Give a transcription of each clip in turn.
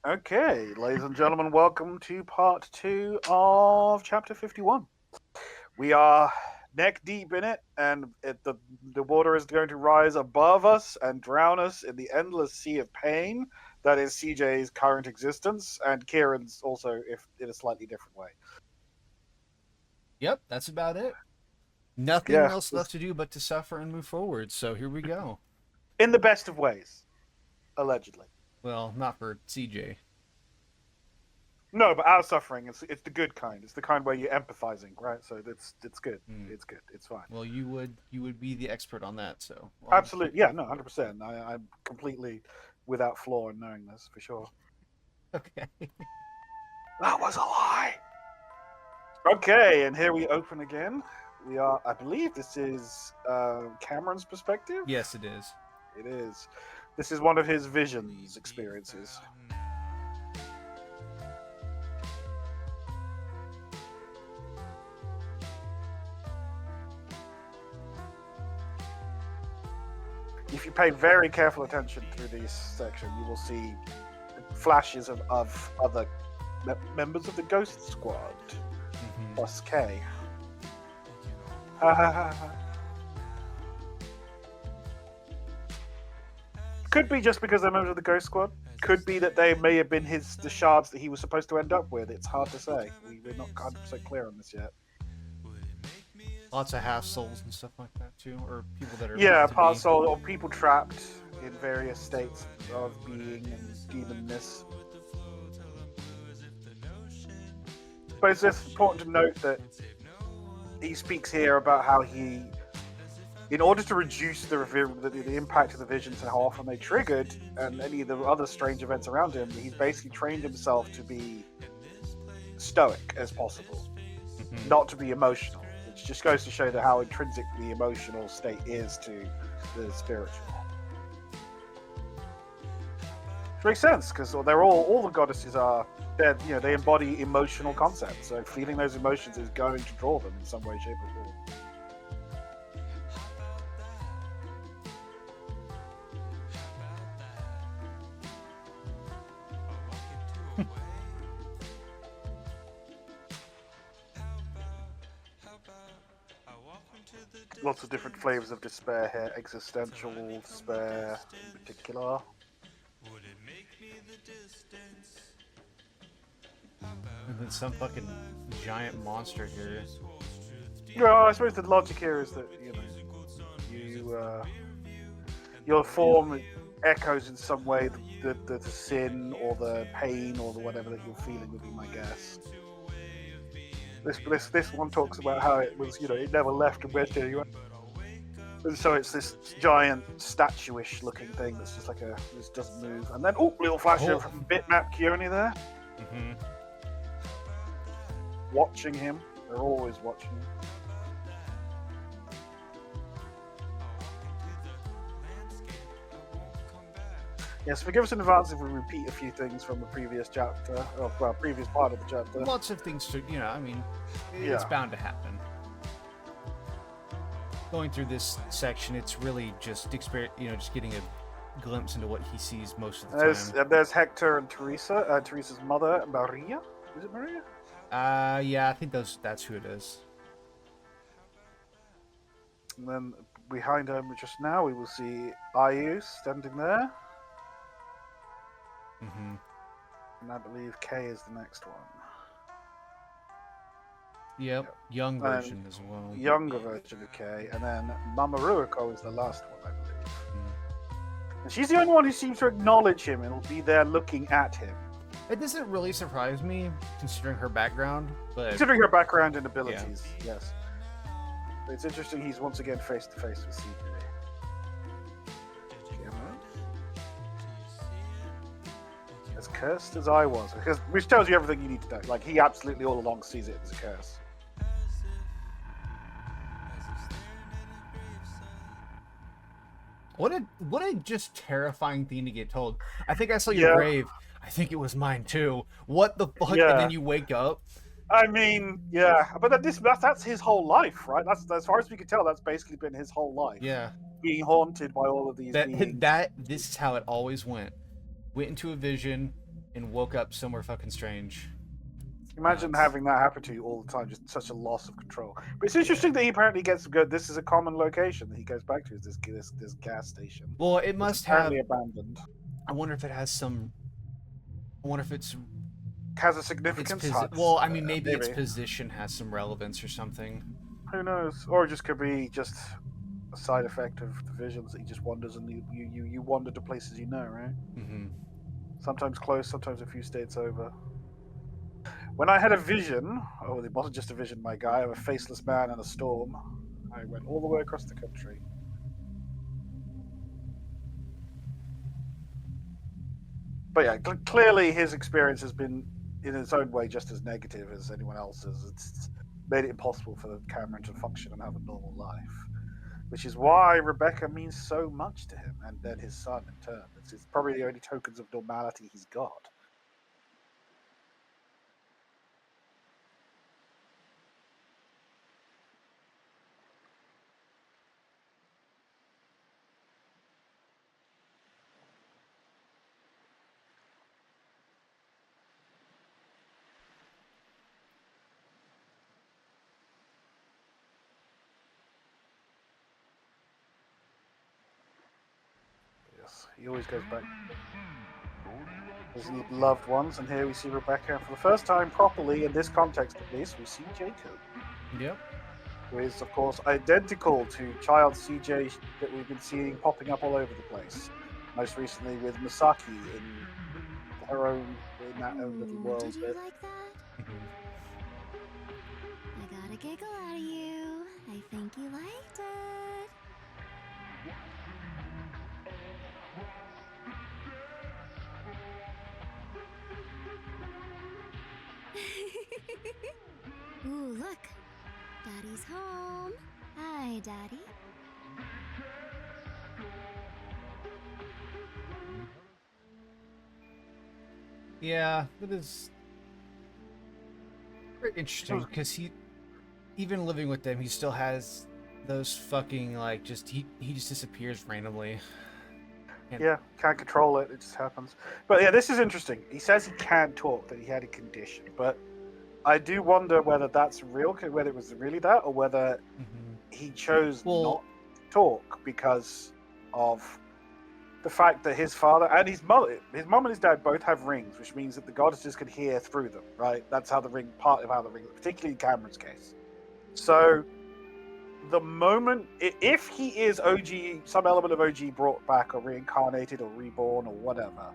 Okay, ladies and gentlemen, welcome to part 2 of chapter 51. We are neck deep in it, and the water is going to rise above us and drown us in the endless sea of pain that is CJ's current existence, and Kieran's also, if in a slightly different way. Yep, that's about it. Nothing Yes, else left to do but to suffer and move forward. So here we go. in the best of ways, allegedly. Well, not for CJ. No, but our suffering it's the good kind. It's the kind where you're empathizing, right? So it's good. Hmm. It's good. It's fine. Well, you would be the expert on that. So Absolutely, yeah, no, 100%. I'm completely without flaw in knowing this for sure. okay. That was a lie. Okay, and here we open again. We are, I believe, this is Cameron's perspective. Yes, it is. It is. This is one of his visions experiences. If you pay very careful attention through this section, you will see flashes of other members of the Ghost Squad Mm-hmm. plus K. Could be just because they're members of the Ghost Squad. Could be that they may have been the shards that he was supposed to end up with. It's hard to say. We're not 100% clear on this yet. Lots of half souls and stuff like that too, or people that are Yeah, meant to part be. soul or people trapped in various states of being and demonness. But it's just important to note that he speaks here about how he, in order to reduce the impact of the visions and how often they triggered and any of the other strange events around him, he's basically trained himself to be stoic as possible, Mm-hmm. not to be emotional. Which just goes to show that how intrinsic the emotional state is to the spiritual. Which makes sense because they're all the goddesses are. They embody emotional concepts. So feeling those emotions is going to draw them in some way, shape, or form. Lots of different flavors of despair here. Existential despair, in particular. And then some fucking giant monster here. Well, I suppose the logic here is that your form echoes in some way the sin or the pain or the whatever that you're feeling would be my guess. This one talks about how it was, it never left and went anywhere. And so it's this giant statuish looking thing that's just this doesn't move. And then little flash from bitmap Keone there. Mm-hmm. Watching him. They're always watching him. Yes, forgive us in advance if we repeat a few things from the previous chapter, or previous part of the chapter. Lots of things to, I mean, it's Yeah. bound to happen. Going through this section, it's really just just getting a glimpse into what he sees most of the time. There's Hector and Teresa, Teresa's mother, Maria. Is it Maria? Yeah, I think that's who it is. And then behind him, just now, we will see Ayu standing there. Mm-hmm. And I believe K is the next one. Yep, young version as well. Younger version of K. And then Mama Ruiko is the last one, I believe. Mm. And she's the only one who seems to acknowledge him and will be there looking at him. It doesn't really surprise me, considering her background, but... Considering her background and abilities, yes. But it's interesting he's once again face to face with CJ. As cursed as I was, which tells you everything you need to know. Like, he absolutely all along sees it as a curse. What a just terrifying thing to get told. I think I saw your grave. I think it was mine too. What the fuck? Yeah. And then you wake up. I mean, yeah, but that's his whole life, right? That's, as far as we can tell, that's basically been his whole life. Yeah. Being haunted by all of these beings. This is how it always went. Went into a vision, and woke up somewhere fucking strange. Imagine having that happen to you all the time, just such a loss of control. But it's interesting that he apparently gets good. This is a common location that he goes back to. Is this gas station? Well, it It's must apparently have. abandoned. I wonder if it has some. I wonder if it's Has a significance. well, I mean, maybe its Maybe. position has some relevance or something. Who knows? Or it just could be just a side effect of the visions that he just wanders and you wander to places you know, right? Mm-hmm. Sometimes close, sometimes a few states over. When I had a vision, oh, it wasn't just a vision, my guy, of a faceless man in a storm. I went all the way across the country. But yeah, clearly his experience has been, in its own way, just as negative as anyone else's. It's made it impossible for Cameron to function and have a normal life, which is why Rebecca means so much to him, and then his son in turn. It's probably the only tokens of normality he's got. Yes, he always goes back to his loved ones, and here we see Rebecca, and for the first time properly, in this context at least, we see Jacob. Yep. Who is, of course, identical to child CJ that we've been seeing popping up all over the place. Most recently with Misaki in her own, in that own little world. Did you like that? I got a giggle out of you. I think you liked it. Ooh, look. Daddy's home. Hi, Daddy. Yeah, it is very interesting because even living with them, he still has those fucking like he just disappears randomly. Yeah, can't control it. It just happens. But yeah, this is interesting. He says he can't talk, that he had a condition. But I do wonder whether that's real, whether it was really that, or whether he chose not to talk because of the fact that his father and his mom and his dad both have rings, which means that the goddesses can hear through them, right? That's how part of how the ring, particularly in Cameron's case. So the moment, if he is OG, some element of OG brought back or reincarnated or reborn or whatever,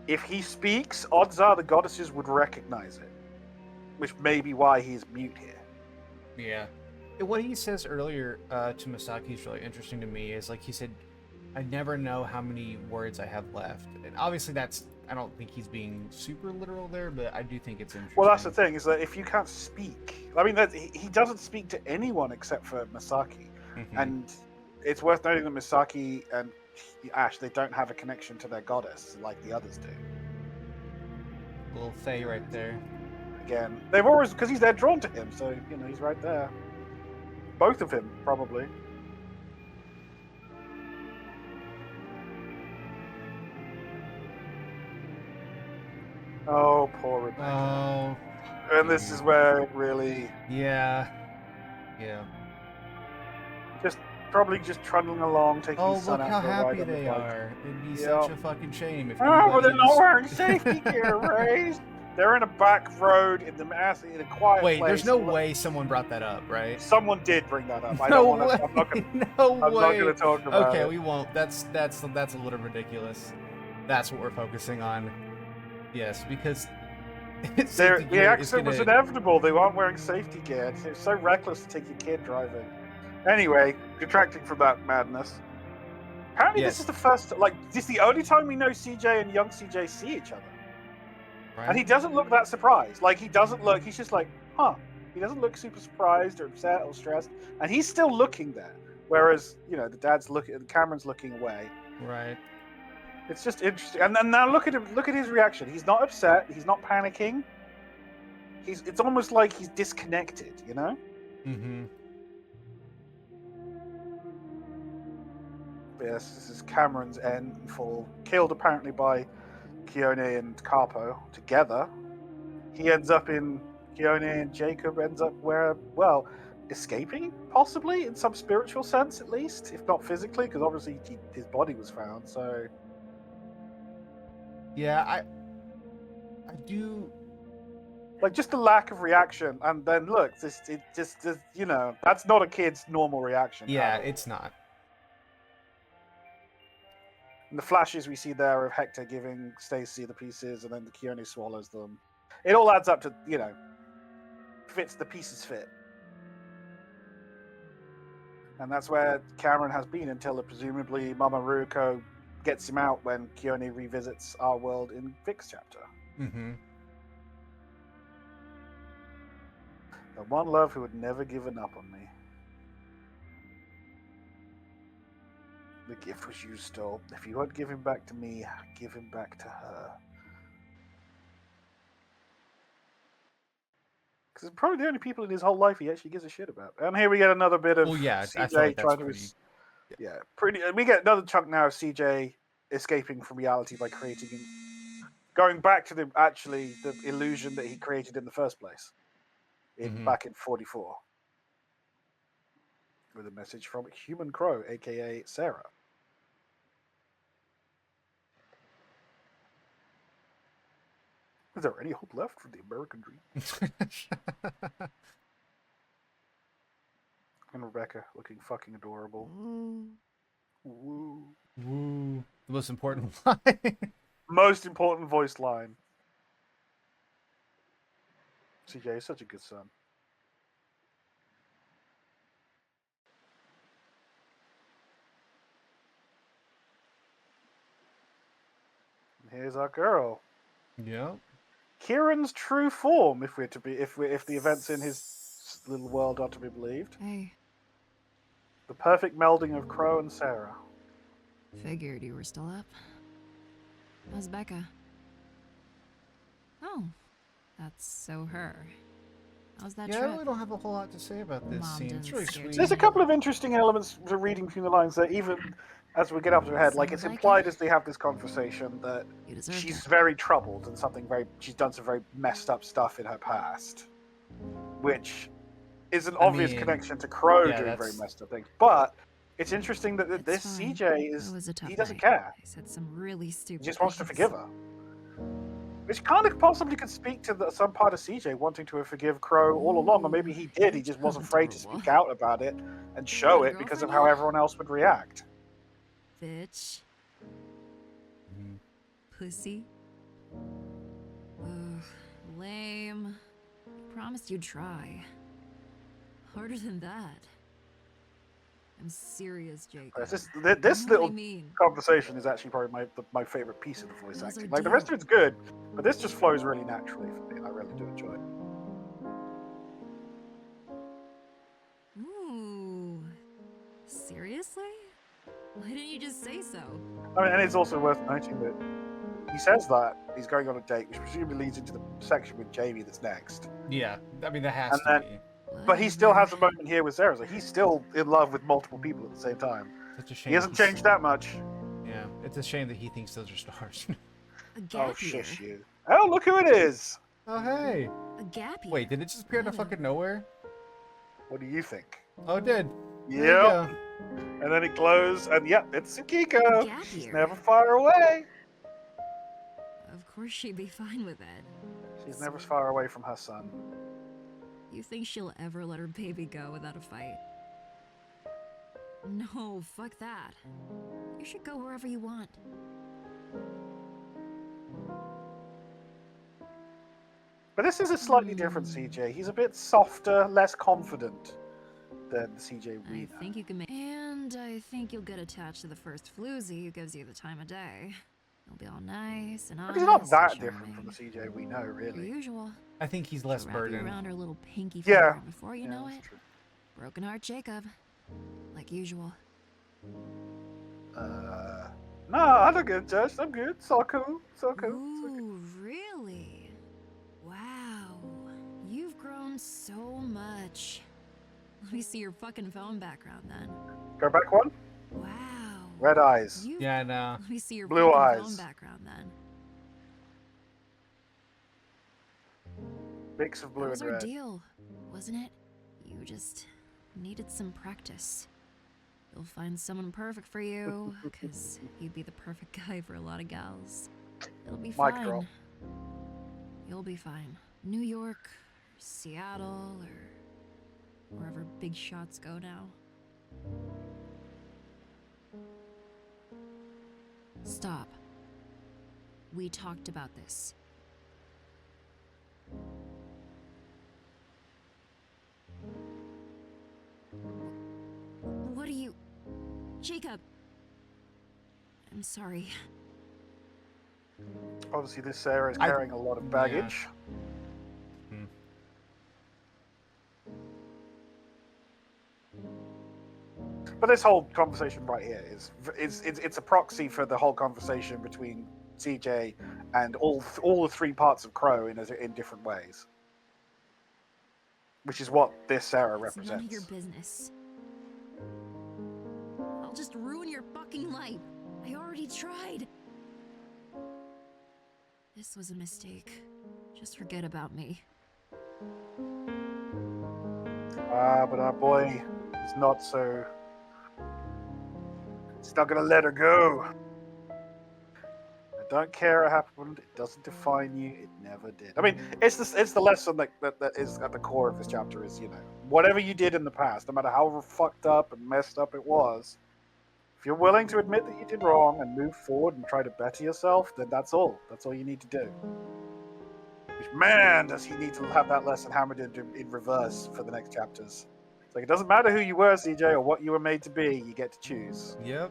if he speaks, odds are the goddesses would recognize it, which may be why he's mute here. Yeah. What he says earlier to Misaki is really interesting to me. Is like he said, I never know how many words I have left. And obviously I don't think he's being super literal there, but I do think it's interesting. Well, that's the thing, is that if you can't speak, I mean, he doesn't speak to anyone except for Misaki. And it's worth noting that Misaki and Ash, they don't have a connection to their goddess like the others do. Little Faye right there. Again, they've always, because they're drawn to him, so, he's right there. Both of him, probably. Oh, poor Rebecca. Oh. And this is where it really... Yeah. Probably just trundling along, taking his son look out how for a ride happy on the they bike. are. It'd be such a fucking shame if but they're not wearing safety gear, Rayze. They're in a back road in a quiet place. Wait, there's no way someone brought that up, right? Someone did bring that up. No way. I'm not going to talk about it. Okay, we won't. That's a little ridiculous. That's what we're focusing on. Yes, because the accident was inevitable. They weren't wearing safety gear. It's so reckless to take your kid driving. Anyway, detracting from that madness. Apparently, this is the first. This is the only time we know CJ and young CJ see each other. Right. And he doesn't look that surprised. He doesn't look. He's just like, huh. He doesn't look super surprised or upset or stressed, and he's still looking there. Whereas, the dad's looking, Cameron's looking away. Right. It's just interesting. And then now look at him. Look at his reaction. He's not upset. He's not panicking. It's almost like he's disconnected. Mm-hmm. Yes, this is Cameron's end and fall. Killed apparently by Keone and Carpo together. He ends up in Keone and Jacob ends up where, well, escaping possibly in some spiritual sense at least, if not physically, because obviously his body was found. So Yeah, I do. like just the lack of reaction, and then look, it just you know, that's not a kid's normal reaction. Yeah, at all. it's not. And the flashes we see there of Hector giving Stacy the pieces, and then the Keone swallows them. It all adds up to, you know, fits, the pieces fit. And that's where Cameron has been until presumably Mama Ruko gets him out when Keone revisits our world in Vic's chapter. Mm-hmm. The one love who had never given up on me. The gift was you stole. If you won't give him back to me, give him back to her. Because it's probably the only people in his whole life he actually gives a shit about. And here we get another bit of I feel CJ like that's trying to... pretty. Yeah, pretty. We get another chunk now of CJ escaping from reality by creating... Going back to the illusion that he created in the first place. Back in 44. With a message from Human Crow, a.k.a. Sarah. Is there any hope left for the American dream? And Rebecca looking fucking adorable. Woo. Woo. The most important line. Most important voice line. CJ is such a good son. And here's our girl. Yep. Kieran's true form, if the events in his little world are to be believed. Hey, The perfect melding of Crow and Sarah. figured you were still up. How's Becca? Oh, that's so her. How's that Yeah, I trip? really don't have a whole lot to say about this Mom scene. didn't It's really scare sweet. There's a couple of interesting elements to reading between the lines that even as we get up to her head, like it's Sounds like implied it. as they have this conversation that You deserved she's it. very troubled and she's done some very messed up stuff in her past, which is an obvious connection to Crow doing very messed up things. But it's interesting that It's this fine. CJ It was a tough he doesn't night. care. I said some really stupid He just wants to things. forgive her. Which kind of possibly could speak to some part of CJ wanting to forgive Crow all along, or maybe he did. He just wasn't afraid to speak out about it and show it because of how everyone else would react. Bitch. Pussy. Ugh, lame. Promised you'd try. Harder than that. I'm serious, Jacob. This What do little you mean? conversation is actually probably my favorite piece of the voice Those acting. are Like the rest deal. of it's good, but this just flows really naturally for me, and I really do enjoy it. Ooh. Seriously? Why didn't you just say so? I mean, and it's also worth noting that he says that he's going on a date, which presumably leads into the section with Jamie that's next. Yeah, I mean, that has to be. But he still has a moment here with Sarah. So he's still in love with multiple people at the same time. Such a shame. He hasn't changed that much. Yeah, it's a shame that he thinks those are stars. A gap year. Shush you. Oh, look who it is. Oh, hey. A gap year. Wait, did it just appear out of fucking nowhere? What do you think? Oh, it did. Yep. And then it glows, and yep, it's Sakiko. Gap She's year. never far away. Of course she'd be fine with it. She's never far away from her son. You think she'll ever let her baby go without a fight? No, fuck that. You should go wherever you want. But this is a slightly different CJ. He's a bit softer, less confident than the CJ we I know. think you can make. And I think you'll get attached to the first floozy who gives you the time of day. He'll be all nice and But honest. he's not that and different from the charming. CJ we know, Per really. usual. I think he's less She'll wrap you burdened. around her little pinky Yeah. finger, and before you know it, That's true. broken heart Jacob. Like usual. No, I don't get judged. I'm good. It's all cool. It's all cool. It's all cool. Ooh, really? Wow. You've grown so much. Let me see your fucking phone background then. Go back one. Wow. Red eyes. You've... Yeah, no. Let me see your Blue fucking eyes. phone background then. Mix of blue That was and our red. deal, wasn't it? You just needed some practice. You'll find someone perfect for you, because he'd be the perfect guy for a lot of gals. It'll be Mic fine. drop. You'll be fine. New York, or Seattle, or wherever big shots go now. Stop. We talked about this. What are you... Jacob! I'm sorry. Obviously, this Sarah is I- carrying a lot of baggage. Hmm. But this whole conversation right here is it's a proxy for the whole conversation between CJ and all the three parts of Crow in different ways, which is what this Sarah It's none of your represents. business. I'll just ruin your fucking life. I already tried. This was a mistake. Just forget about me. But our boy is not so. He's not gonna let her go. I don't care what happened. It doesn't define you. It never did. I mean, it's the lesson that is at the core of this chapter is, whatever you did in the past, no matter how fucked up and messed up it was, if you're willing to admit that you did wrong and move forward and try to better yourself, then that's all. That's all you need to do. Which, man, does he need to have that lesson hammered in reverse for the next chapters. It's like, it doesn't matter who you were, CJ, or what you were made to be, you get to choose. Yep.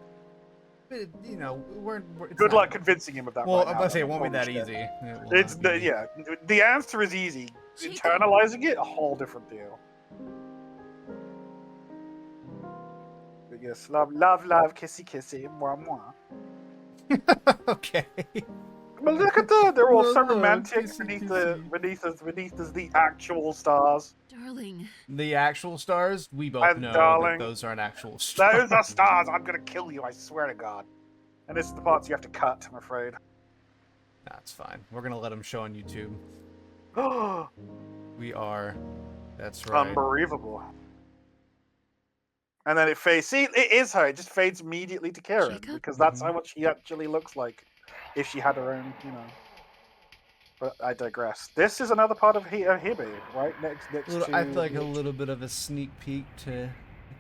But, we're it's Good not- luck convincing him of that. Well, right I'm now, about to say it though. won't be that Holy shit. easy. It will It's not be. the answer is easy. Jacob. Internalizing it, a whole different deal. But yes, love, kissy, kissy, mwah, mwah. Okay. But look at they're all so Love, romantic kissy, beneath the actual stars. Darling. The actual stars, we both And know darling, that those aren't actual stars. Those are stars. I'm gonna kill you. I swear to God. And this is the parts you have to cut. I'm afraid. That's fine. We're gonna let them show on YouTube. Unbelievable. We are. That's right. And then it fades. See, it is her. It just fades immediately to Karen Jacob? because that's how much she actually looks like if she had her own, But I digress. This is another part of Hebe, right? Next to I feel like a little bit of a sneak peek to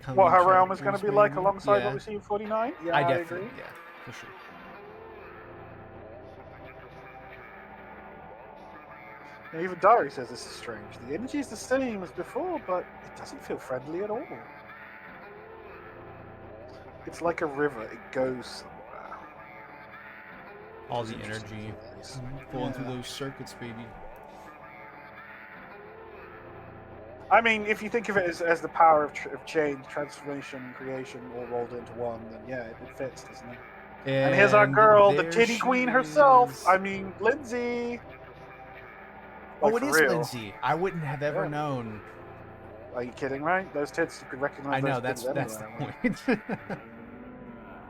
coming what her realm is going chapters, to be like maybe. alongside Yeah. what we see in 49. Yeah, I I definitely, agree. yeah, for sure. And even Dari says this is strange. The energy is the same as before, but it doesn't feel friendly at all. It's like a river. It goes somewhere. All the energy flowing through those circuits, baby. I mean, if you think of it as the power of change, transformation, creation, all rolled into one, then yeah, it fits, doesn't it? And here's our girl, the there titty she queen herself. is. I mean, Lindsay. Oh, Like, it for is real. Lindsay. I wouldn't have ever Yeah. known. Are you kidding, right? Those tits, you could recognize I know, those tits that's the anywhere. point.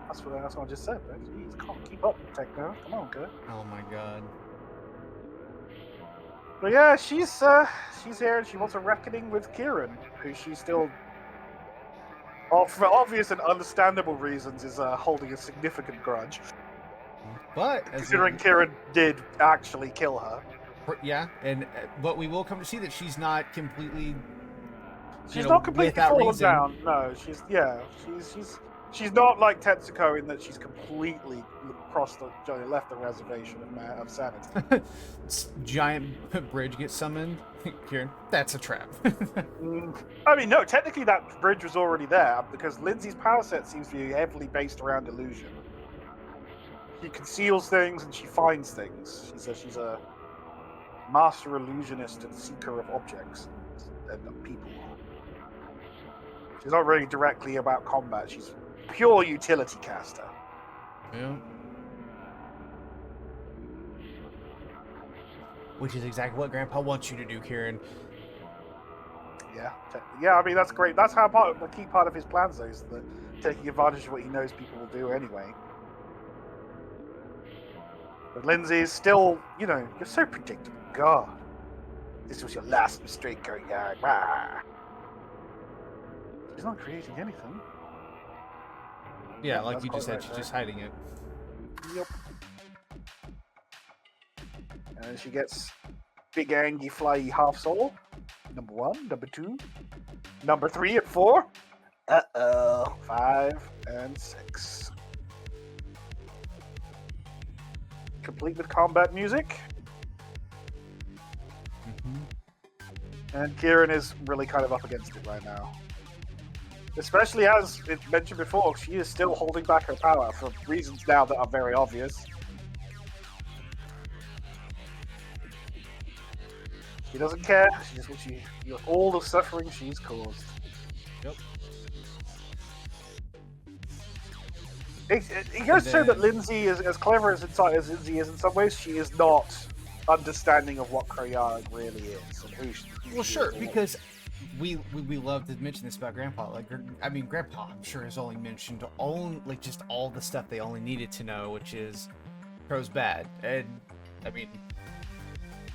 That's what I just said, man. Jeez, can't keep up with Techno. Come on, good. Oh my god. But yeah, she's here and she wants a reckoning with Kieran, who she's still, for obvious and understandable reasons, is holding a significant grudge. But Considering Kieran did actually kill her. Yeah, and but we will come to see that she's not completely. She's not completely without fallen reason. down. No, she's not like Tetsuko in that she's completely left the reservation of sanity. Giant bridge gets summoned. Kieran, that's a trap. I mean, no, technically that bridge was already there because Lindsay's power set seems to be heavily based around illusion. She conceals things and she finds things. She's a master illusionist and seeker of objects and people. She's not really directly about combat. She's pure utility caster. Yeah. Which is exactly what Grandpa wants you to do, Kieran. Yeah. I mean, that's great. That's how the key part of his plans is that taking advantage of what he knows people will do anyway. But Lindsay is still, you're so predictable. God. This was your last mistake, Koryag. Rah. She's not creating anything. Yeah, like That's you just quite said, right she's there. just hiding it. Yep. And she gets big, angry, flyy half soul. Number 1, number 2, number 3 and 4. Uh-oh. 5 and 6. Complete with combat music. And Kieran is really kind of up against it right now. Especially as it mentioned before, she is still holding back her power for reasons now that are very obvious. She doesn't care. She just wants you all the suffering she's caused. Yep. It goes to show that Lindsay is as clever as Lindsay is in some ways. She is not understanding of what Koryag really is and who she Well, sure, is. because we love to mention this about Grandpa. Like, I mean, Grandpa, I'm sure, has only mentioned just all the stuff they only needed to know, which is Crow's bad. And I mean,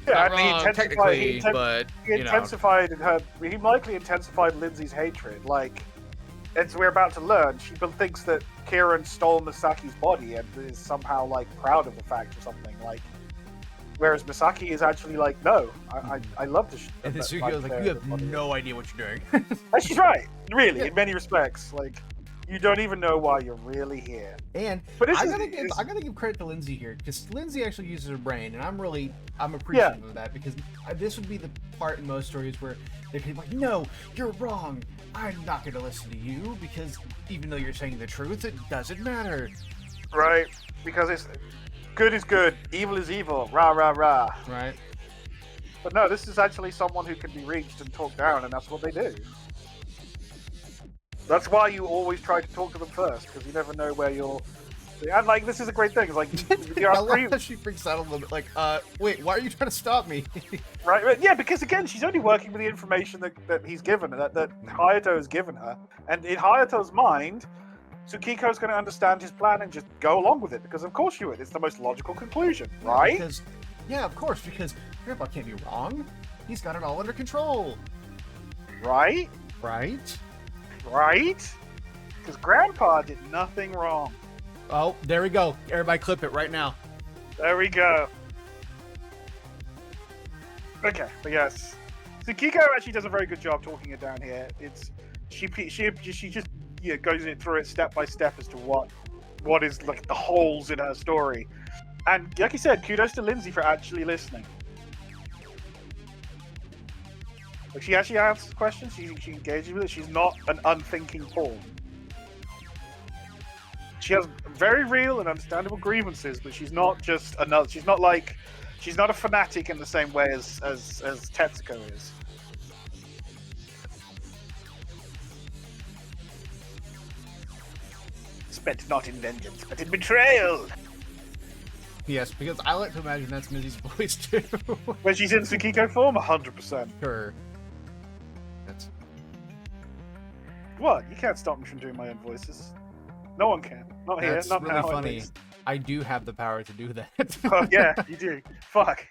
yeah, not wrong, technically, but he intensified her. He likely intensified Lindsay's hatred. Like, as we're about to learn, she thinks that Kieran stole Misaki's body and is somehow like proud of the fact or something. Like, whereas Misaki is actually like, no, I love this. And then Sugio's like, you have no idea what you're doing. And she's right, really, Yeah. in many respects. Like, you don't even know why you're really here. And But I gotta give credit to Lindsay here, because Lindsay actually uses her brain, and I'm appreciative of that, because this would be the part in most stories where they'd be like, no, you're wrong. I'm not gonna listen to you, because even though you're saying the truth, it doesn't matter. Right, because it's good is good, evil is evil, rah rah rah. Right. But no, this is actually someone who can be reached and talked down, and that's what they do. That's why you always try to talk to them first, because you never know where you'll. And like, this is a great thing. It's like, there I are love that she freaks out a little bit. Like, wait, why are you trying to stop me? right? Yeah, because again, she's only working with the information that he's given her, that Hayato has given her, and in Hayato's mind, Tsukiko's going to understand his plan and just go along with it, because of course you would. It's the most logical conclusion, right? Yeah, of course, because Grandpa can't be wrong. He's got it all under control. Right? Right? Right? Because Grandpa did nothing wrong. Oh, there we go. Everybody clip it right now. There we go. Okay, but yes. Tsukiko actually does a very good job talking it down here. She just goes through it step by step as to what is like the holes in her story. And like you said, kudos to Lindsay for actually listening. Like, she actually answers questions, she engages with it, she's not an unthinking pawn. She has very real and understandable grievances, but she's not just another. She's not a fanatic in the same way as Tetsuko is. Spent not in vengeance, but in betrayal. Yes, because I like to imagine that's Missy's voice too. When she's in Tsukiko form, 100%. Sure. That's What? You can't stop me from doing my own voices. No one can. Not here. That's Not really now. funny. I do have the power to do that. Oh, yeah, you do. Fuck.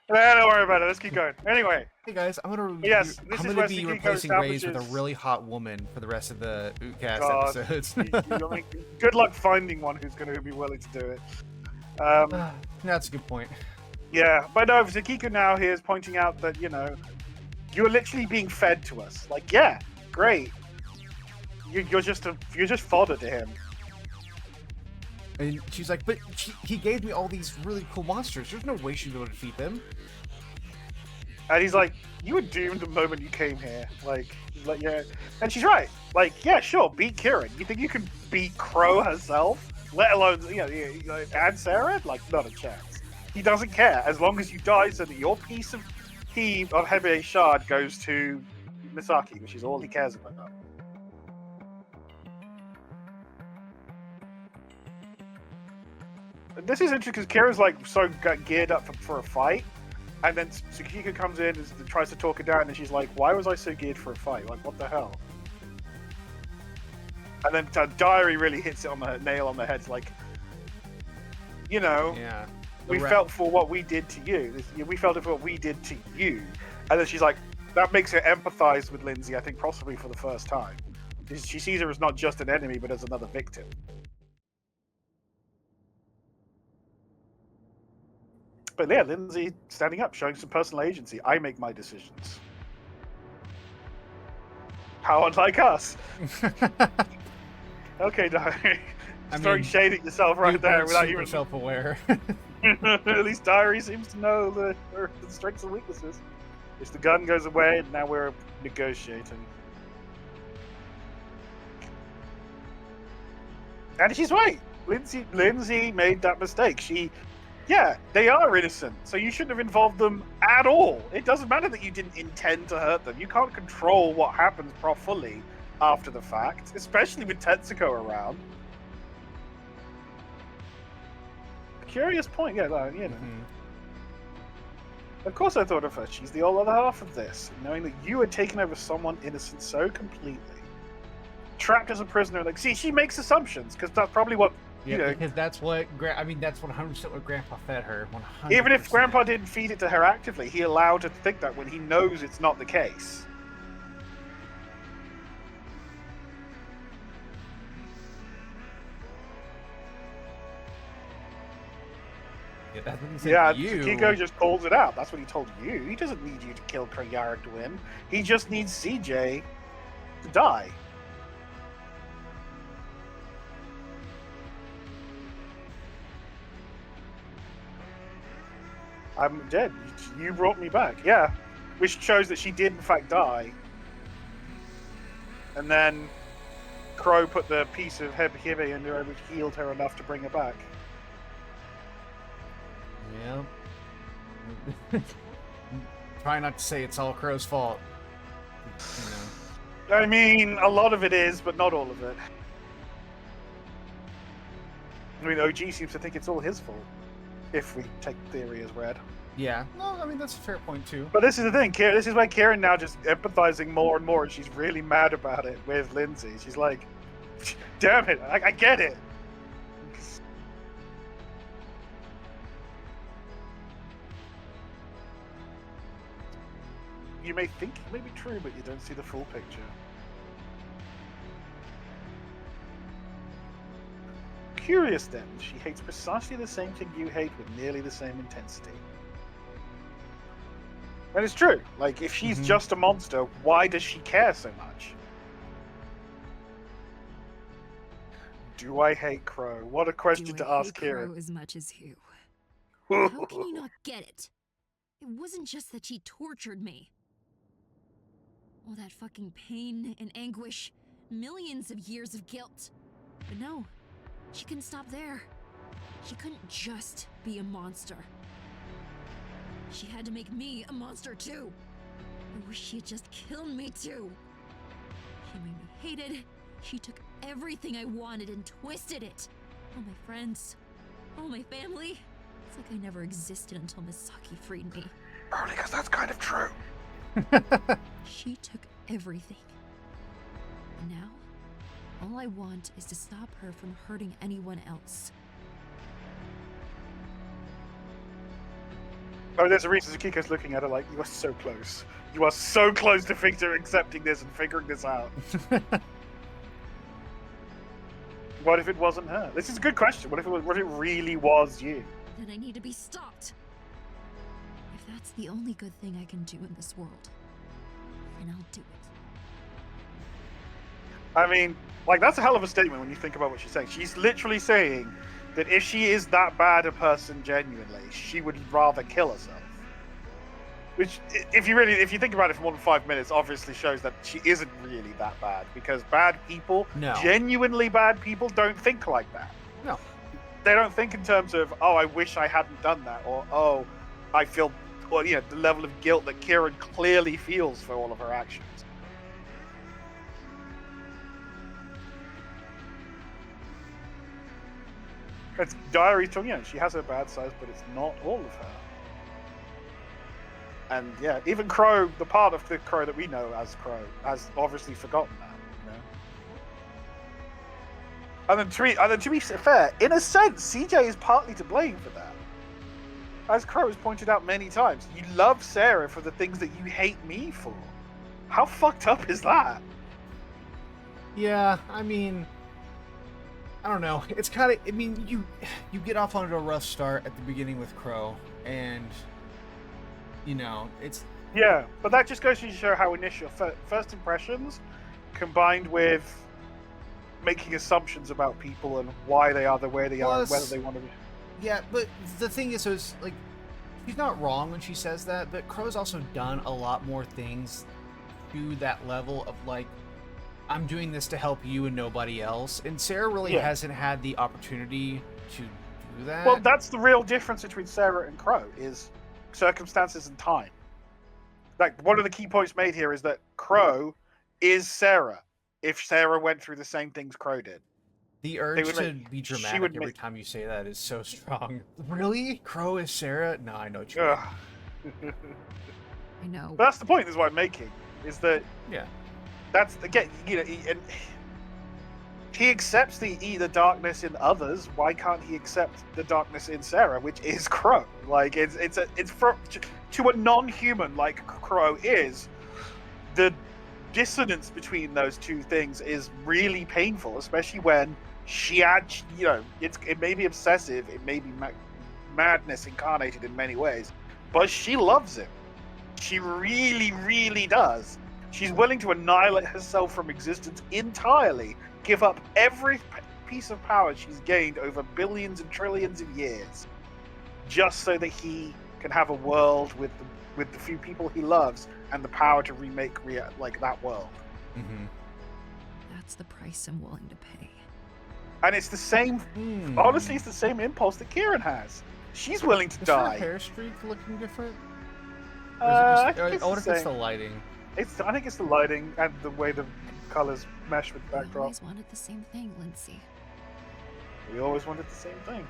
Don't worry about it. Let's keep going. Anyway. Hey guys, I'm gonna be Tsukiko replacing Rayze with a establishes- really hot woman for the rest of the Oot Cast God, episodes. good luck finding one who's going to be willing to do it. That's a good point. Yeah, but no, Tsukiko now here is pointing out that, you're literally being fed to us. Like, yeah, great. You're just fodder to him. And she's like, but he gave me all these really cool monsters. There's no way she'd be able to defeat them. And he's like, you were doomed the moment you came here. Like, yeah. And she's right. Like, yeah, sure, beat Kieran. You think you can beat Crow herself? Let alone, and Sarah? Like, not a chance. He doesn't care. As long as you die so that your piece of Hebe Shard goes to Misaki, which is all he cares about. This is interesting because Kira's like geared up for a fight, and then Tsukiko comes in and tries to talk her down, and she's like, "Why was I so geared for a fight? Like, what the hell?" And then Diary really hits it on the nail on the head. It's like, Yeah. we felt for what we did to you. We felt it for what we did to you. And then she's like, that makes her empathize with Lindsay, I think, possibly for the first time. She sees her as not just an enemy, but as another victim. But yeah, Lindsay standing up, showing some personal agency. I make my decisions. How unlike us. Okay, Diary. Throwing shade at yourself right there without even self-aware. At least Diary seems to know the strengths and weaknesses. If the gun goes away, and now we're negotiating. And she's right. Lindsay made that mistake. Yeah, they are innocent, so you shouldn't have involved them at all. It doesn't matter that you didn't intend to hurt them. You can't control what happens fully after the fact, especially with Tetsuko around. Curious point, yeah, you know. Mm-hmm. Of course I thought of her. She's the other half of this. Knowing that you had taken over someone innocent so completely. Trapped as a prisoner. Like, see, she makes assumptions, because that's probably what, you know. Because that's what, that's 100% what Grandpa fed her. 100%. Even if Grandpa didn't feed it to her actively, he allowed her to think that when he knows it's not the case. Yeah, that's what he said to you. Kiko just calls it out. That's what he told you. He doesn't need you to kill Yarrick to win. He just needs CJ to die. I'm dead. You brought me back. Yeah. Which shows that she did, in fact, die. And then Crow put the piece of Hebe into her, which healed her enough to bring her back. Yeah. Try not to say it's all Crow's fault. You know. I mean, a lot of it is, but not all of it. I mean, OG seems to think it's all his fault. If we take theory as read. Yeah. No, I mean, that's a fair point, too. But this is the thing. This is why Karen now just empathizing more and more, and she's really mad about it with Lindsay. She's like, damn it, I get it. You may think it may be true, but you don't see the full picture. Curious then, she hates precisely the same thing you hate with nearly the same intensity. And it's true. Like, if she's just a monster, why does she care so much? Do I hate Crow? What a question to ask Kieran. Crow as much as you. How can you not get it? It wasn't just that she tortured me. All that fucking pain and anguish, millions of years of guilt. But no, she couldn't stop there. She couldn't just be a monster. She had to make me a monster too. I wish she had just killed me too. She made me hate it. She took everything I wanted and twisted it. All my friends, all my family. It's like I never existed until Misaki freed me. Probably because that's kind of true. She took everything. And now, all I want is to stop her from hurting anyone else. Oh, there's a reason Kiko's looking at her like, you are so close. You are so close to accepting this and figuring this out. What if it wasn't her? This is a good question. What if it really was you? Then I need to be stopped. If that's the only good thing I can do in this world, then I'll do it. I mean, like, that's a hell of a statement when you think about what she's saying. She's literally saying that if she is that bad a person genuinely, she would rather kill herself. Which, if you think about it for more than 5 minutes, obviously shows that she isn't really that bad. Because bad people, genuinely bad people, don't think like that. No. They don't think in terms of, oh, I wish I hadn't done that, or, oh, I feel, or, you know, the level of guilt that Kieran clearly feels for all of her actions. It's Diary's talking, you know, she has her bad sides, but it's not all of her. And yeah, even Crow, the part of the Crow that we know as Crow, has obviously forgotten that, you know. And then to be fair, in a sense, CJ is partly to blame for that. as Crow has pointed out many times, you love Sarah for the things that you hate me for. How fucked up is that? Yeah, I mean, I don't know. It's kind of. I mean, you get off onto a rough start at the beginning with Crow, and it's Yeah, but that just goes to show how initial first impressions, combined with making assumptions about people and why they are the way they are, and whether they want to be. Yeah, but the thing is, like, she's not wrong when she says that, but Crow's also done a lot more things to that level of, like, I'm doing this to help you and nobody else. And Sarah really hasn't had the opportunity to do that. Well, that's the real difference between Sarah and Crow, is circumstances and time. Like, one of the key points made here is that Crow is Sarah if Sarah went through the same things Crow did. The urge to be dramatic every time you say that is so strong. Really? Crow is Sarah? No, I know what you mean. I know. But that's the point, is what I'm making, is that... Yeah. That's, again, and he accepts the darkness in others. Why can't he accept the darkness in Sarah, which is Crow? Like, to a non-human like Crow is, the dissonance between those two things is really painful, especially when she had, it may be obsessive, it may be madness incarnated in many ways, but she loves him. She really, really does. She's willing to annihilate herself from existence entirely, give up every piece of power she's gained over billions and trillions of years, just so that he can have a world with the few people he loves and the power to remake that world. Mm-hmm. That's the price I'm willing to pay. And it's the same. Honestly, it's the same impulse that Kieran has. She's willing to die. Is her hair streak looking different? I wonder if it's the lighting. I think it's the lighting and the way the colors mesh with the backdrop. We always wanted the same thing, Lindsay. We always wanted the same thing.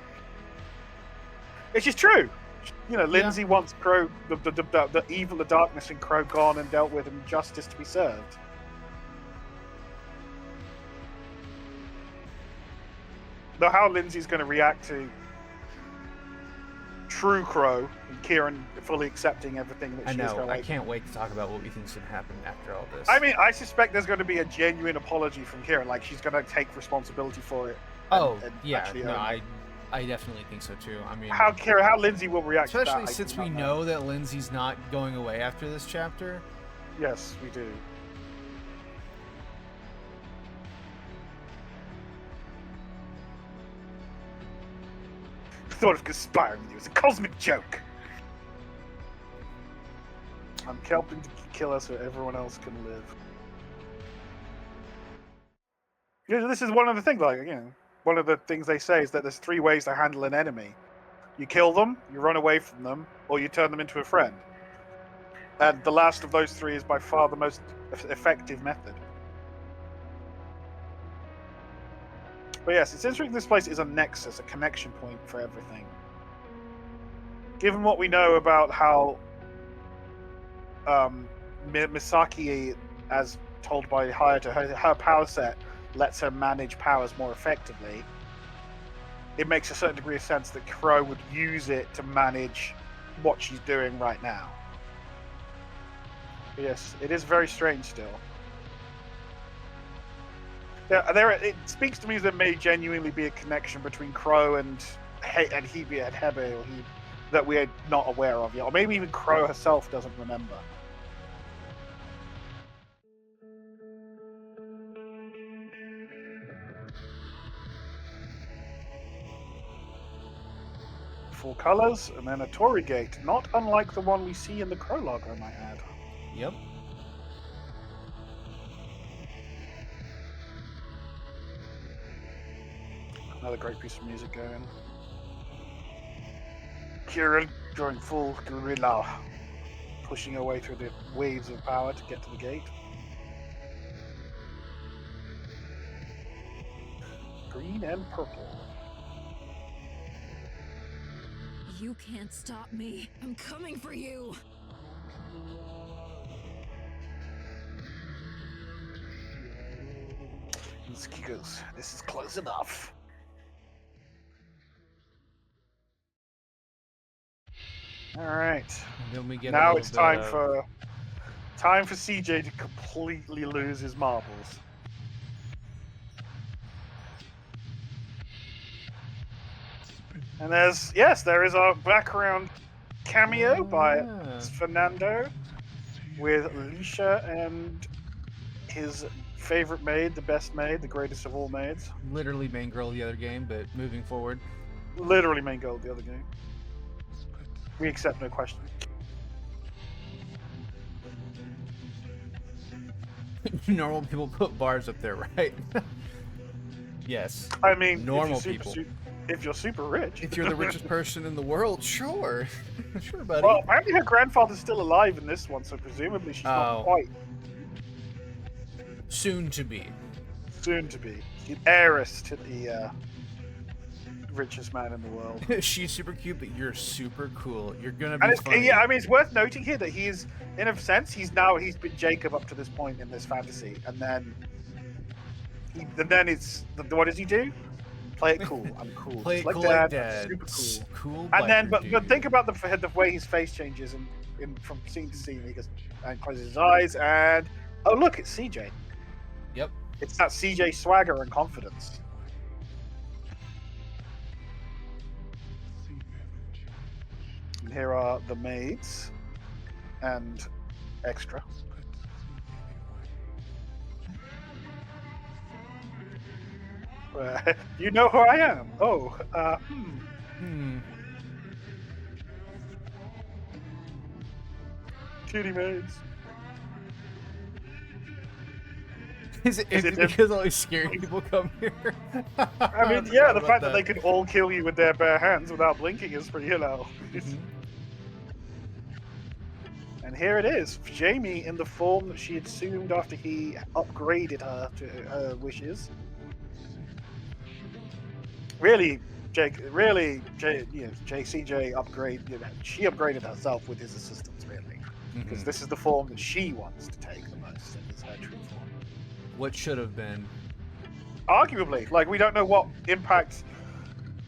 Which is true. Lindsay wants Crow, the evil, the darkness in Crow gone and dealt with, and justice to be served. Though how Lindsay's going to react to true Crow and Kieran fully accepting everything that she is going to I can't wait to talk about what we think's going to happen after all this. I mean, I suspect there's going to be a genuine apology from Kieran, like she's going to take responsibility for it. I definitely think so too. I mean, how Lindsay will react, especially to that, since we know that Lindsay's not going away after this chapter. Yes, we do. The thought of conspiring with you is a cosmic joke. I'm helping to kill us so everyone else can live. This is one of the things, one of the things they say is that there's 3 ways to handle an enemy. You kill them, you run away from them, or you turn them into a friend. And the last of those 3 is by far the most effective method. But yes, it's interesting this place is a nexus, a connection point for everything. Given what we know about how Misaki, as told by Hayato, her power set lets her manage powers more effectively, it makes a certain degree of sense that Crow would use it to manage what she's doing right now. But yes, it is very strange still. It speaks to me that there may genuinely be a connection between Crow and Hebe and Hebe, or that we're not aware of yet, or maybe even Crow herself doesn't remember. Full colors, and then a Torii gate, not unlike the one we see in the prologue, I might add. Yep. Another great piece of music going. Kieran going full guerrilla, pushing her way through the waves of power to get to the gate. Green and purple. You can't stop me. I'm coming for you. Mitsuki goes, this is close enough. All right. And then we get Now a it's little bit time for CJ to completely lose his marbles. And there is a background cameo by Fernando with Alicia and his favorite maid, the best maid, the greatest of all maids. literally main girl of the other game, but moving forward. Literally main goal of the other game. We accept no question. Normal people put bars up there, right? Yes. I mean, normal people. If you're super rich. If you're the richest person in the world, sure. Sure, buddy. Well, apparently her grandfather's still alive in this one, so presumably she's not quite. Soon to be. Soon to be. The heiress to the richest man in the world. She's super cute, but you're super cool. You're gonna be funny. Yeah, I mean, it's worth noting here that he's, in a sense, he's been Jacob up to this point in this fantasy, and then it's what does he do? Play it cool. I'm cool. Play it like cool Dad, like Dad. super cool. Cool. And then, biker but dude. think about the way his face changes from scene to scene. He goes and closes his eyes, and oh look, it's CJ. Yep. It's that CJ swagger and confidence. And here are the maids and extra. You know who I am. Oh, Cutie maids. Is it because all these scary people come here? I mean, yeah, the fact that they could all kill you with their bare hands without blinking is pretty, Mm-hmm. And here it is, Jamie in the form that she assumed after he upgraded her to her wishes. CJ upgrade. She upgraded herself with his assistance, really, because this is the form that she wants to take the most, and is her true form. What should have been? Arguably, like we don't know what impact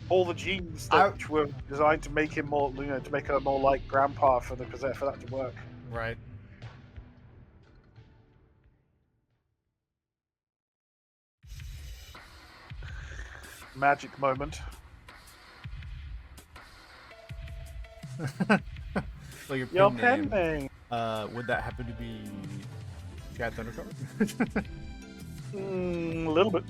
all the genes that were designed to make him more, to make her more like Grandpa for that to work. Right. Magic moment. So your pen name. Would that happen to be Chad Thundercard? A little bit.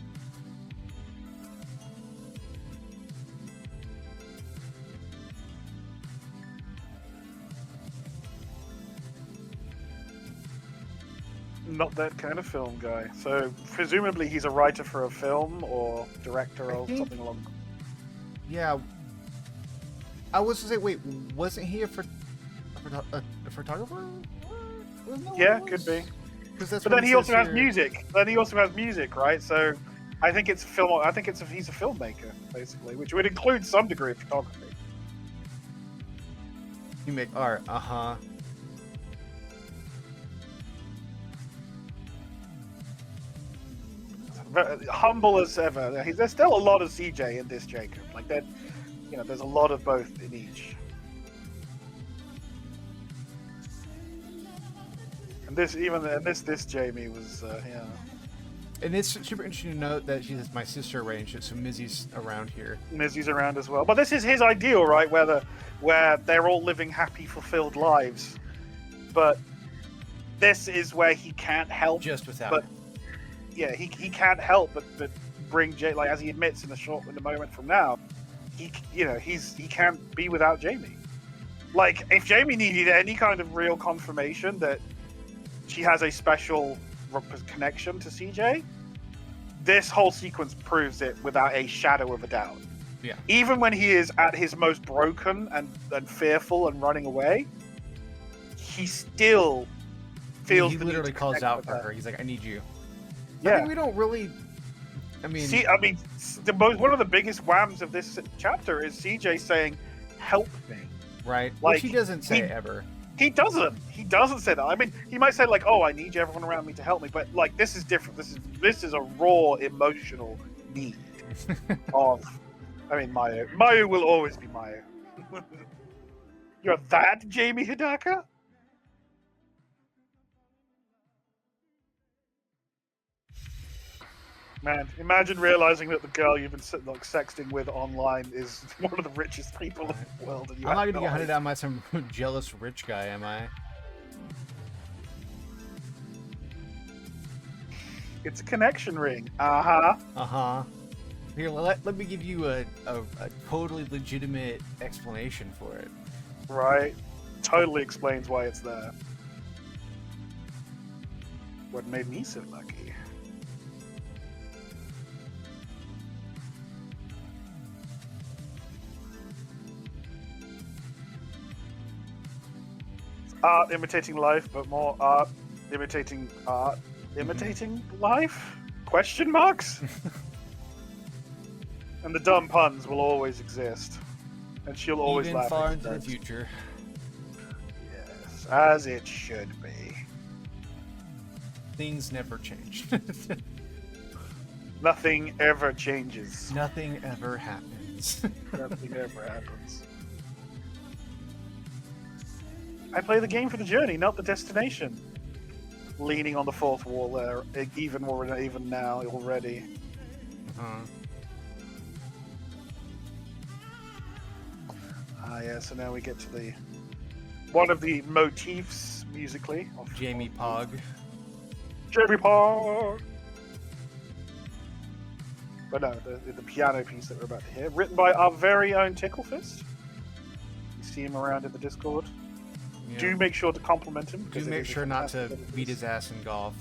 Not that kind of film guy. So presumably he's a writer for a film or director or something along. Yeah. I was to say, wait, wasn't he a photographer? Yeah, could be. But then he also has music. Right? So I think it's film. I think he's a filmmaker basically, which would include some degree of photography. You make art, Humble as ever. There's still a lot of CJ in this Jacob. Like that, there's a lot of both in each. And this Jamie was, yeah. And it's super interesting to note that she's my sister arranged it, so Mizzy's around here. Mizzy's around as well. But this is his ideal, right? Where they're all living happy, fulfilled lives. But this is where he can't help. Just without. But yeah, he can't help but bring Jay. Like as he admits in the moment from now, he can't be without Jamie. Like if Jamie needed any kind of real confirmation that she has a special connection to CJ, this whole sequence proves it without a shadow of a doubt. Yeah. Even when he is at his most broken and fearful and running away, he still feels. He literally calls out for her. He's like, "I need you." Yeah. I think we don't really. One of the biggest whams of this chapter is CJ saying, "Help me." Right. Like, which he doesn't say ever. He doesn't say that. I mean, he might say like, "Oh, I need everyone around me to help me," but like, this is different. This is a raw emotional need of. I mean, Mayu will always be Mayu. You're that Jamie Hidaka? Man, imagine realizing that the girl you've been like sexting with online is one of the richest people in the world, and you I'm not have gonna no get hunted idea. down by some jealous rich guy, am I? It's a connection ring. Uh-huh. Uh-huh. Here, let me give you a totally legitimate explanation for it. Right. Totally explains why it's there. What made me so lucky. It's art imitating life, but more art imitating art imitating life? Question marks? And the dumb puns will always exist. And she'll always Even laugh far at into the jokes. future. Yes, as it should be. Things never change. Nothing ever changes. Nothing ever happens. Nothing ever happens. I play the game for the journey, not the destination. Leaning on the fourth wall there, even now already. Uh-huh. Ah, yeah. So now we get to the one of the motifs musically of Jamie Pog. Jamie Pog. But no, the piano piece that we're about to hear, written by our very own Ticklefist. You see him around in the Discord. Yeah. Do make sure to compliment him. Do make sure not to beat his ass in golf.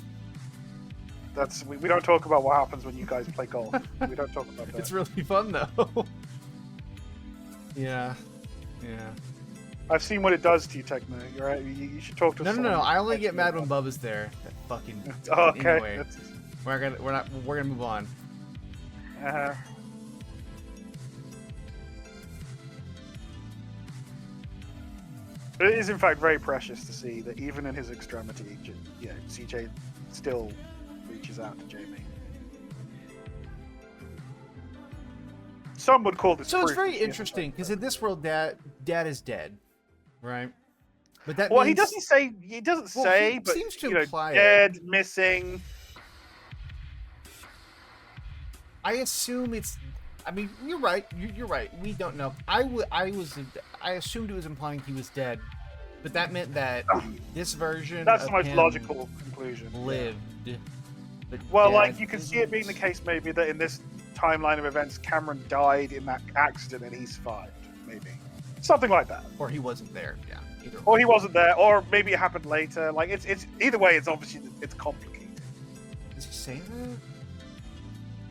That's we don't talk about what happens when you guys play golf. We don't talk about that. It's really fun though. Yeah. Yeah. I've seen what it does to you, Techno. You're right. You should talk to. No. I only get mad when Bubba's there. That fucking. Oh, okay. Anyway, we're gonna move on. Uh-huh. It is, in fact, very precious to see that even in his extremity, CJ still reaches out to Jamie. Some would call this. So it's proof very that she interesting has- because in this world, dad is dead, right? But that Well, means, he doesn't say. He doesn't Well, say, he but seems to you know, imply it. dead, missing. I assume it's. I mean, you're right. You're right. We don't know. I assumed it was implying he was dead, but that meant that this version That's of the most him logical conclusion. lived. But Well, Dad like you can see it being the didn't. case, maybe that in this timeline of events, Cameron died in that accident and he survived. Maybe something like that. Or he wasn't there. Yeah. Either Or way. he wasn't there, or maybe it happened later. Like it's either way. It's obviously it's complicated. Does he say that?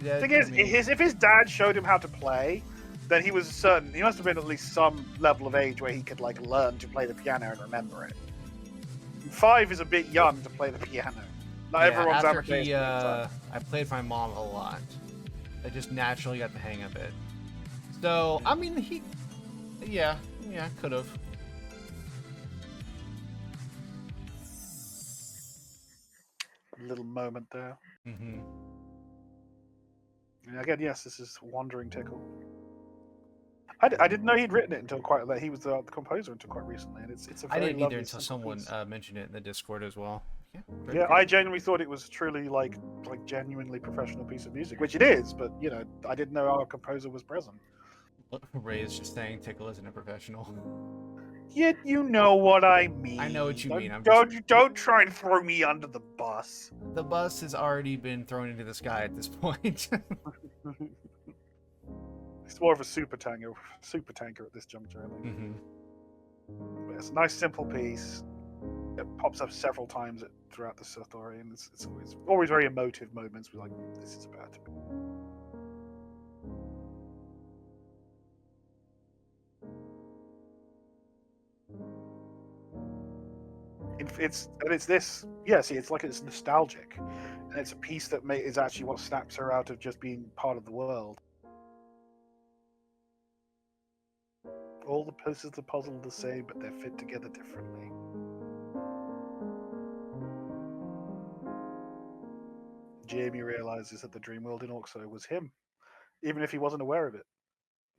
Yeah, The thing is, I mean, if his dad showed him how to play, then he was certain he must have been at least some level of age where he could like learn to play the piano and remember it. 5 is a bit young to play the piano. Not yeah, everyone's after Amadeus he, playing time. I played my mom a lot. I just naturally got the hang of it. So, I mean, yeah, could have. Little moment there. Mm-hmm. And again, yes, this is Wandering Tickle. I didn't know he'd written it until quite late. He was the composer until quite recently, and it's a I very didn't lovely, either until simple someone piece. mentioned it in the Discord as well. Yeah, very Yeah, good. I genuinely thought it was truly like genuinely professional piece of music, which it is. But you know, I didn't know our composer was present. Rayze just saying Tickle isn't a professional. Yet you know what I mean. I know what you mean, I'm Don't try and throw me under the bus. The bus has already been thrown into the sky at this point. It's more of a super tanker at this juncture. I think. Mm-hmm. But it's a nice, simple piece. It pops up several times throughout the story, and it's always very emotive moments. We're like, this is about to be. It's this. Yeah, see, it's like it's nostalgic, and it's a piece that is actually what snaps her out of just being part of the world. All the pieces of the puzzle are the same, but they're fit together differently. Jamie realizes that the dream world in Orxo was him, even if he wasn't aware of it,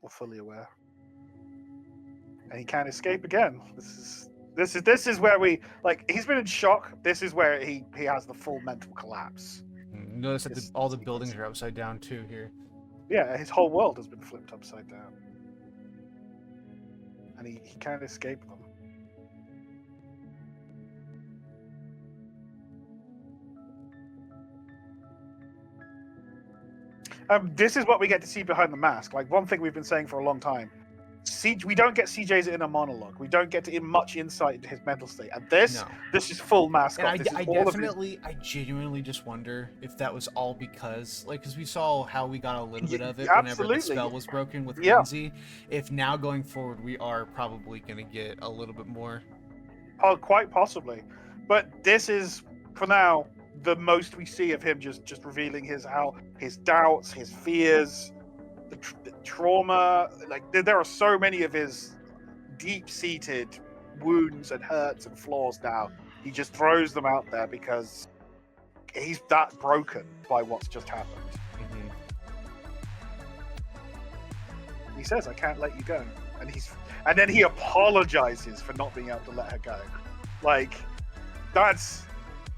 or fully aware. and he can't escape again. This is where we like. He's been in shock. This is where he has the full mental collapse. Notice that all the buildings are upside down too here. Yeah, his whole world has been flipped upside down, and he can't escape them. This is what we get to see behind the mask. Like, one thing we've been saying for a long time. We don't get CJ's inner monologue. We don't get much insight into his mental state. And this is full mask off. I genuinely just wonder if that was all because we saw how we got a little bit of it whenever the spell was broken with Rayze. If now going forward we are probably going to get a little bit more. Oh, quite possibly. But this is, for now, the most we see of him just revealing his doubts, his fears, the trauma. Like, there are so many of his deep-seated wounds and hurts and flaws now. He just throws them out there because he's that broken by what's just happened. Mm-hmm. He says, "I can't let you go," and then he apologizes for not being able to let her go. Like, that's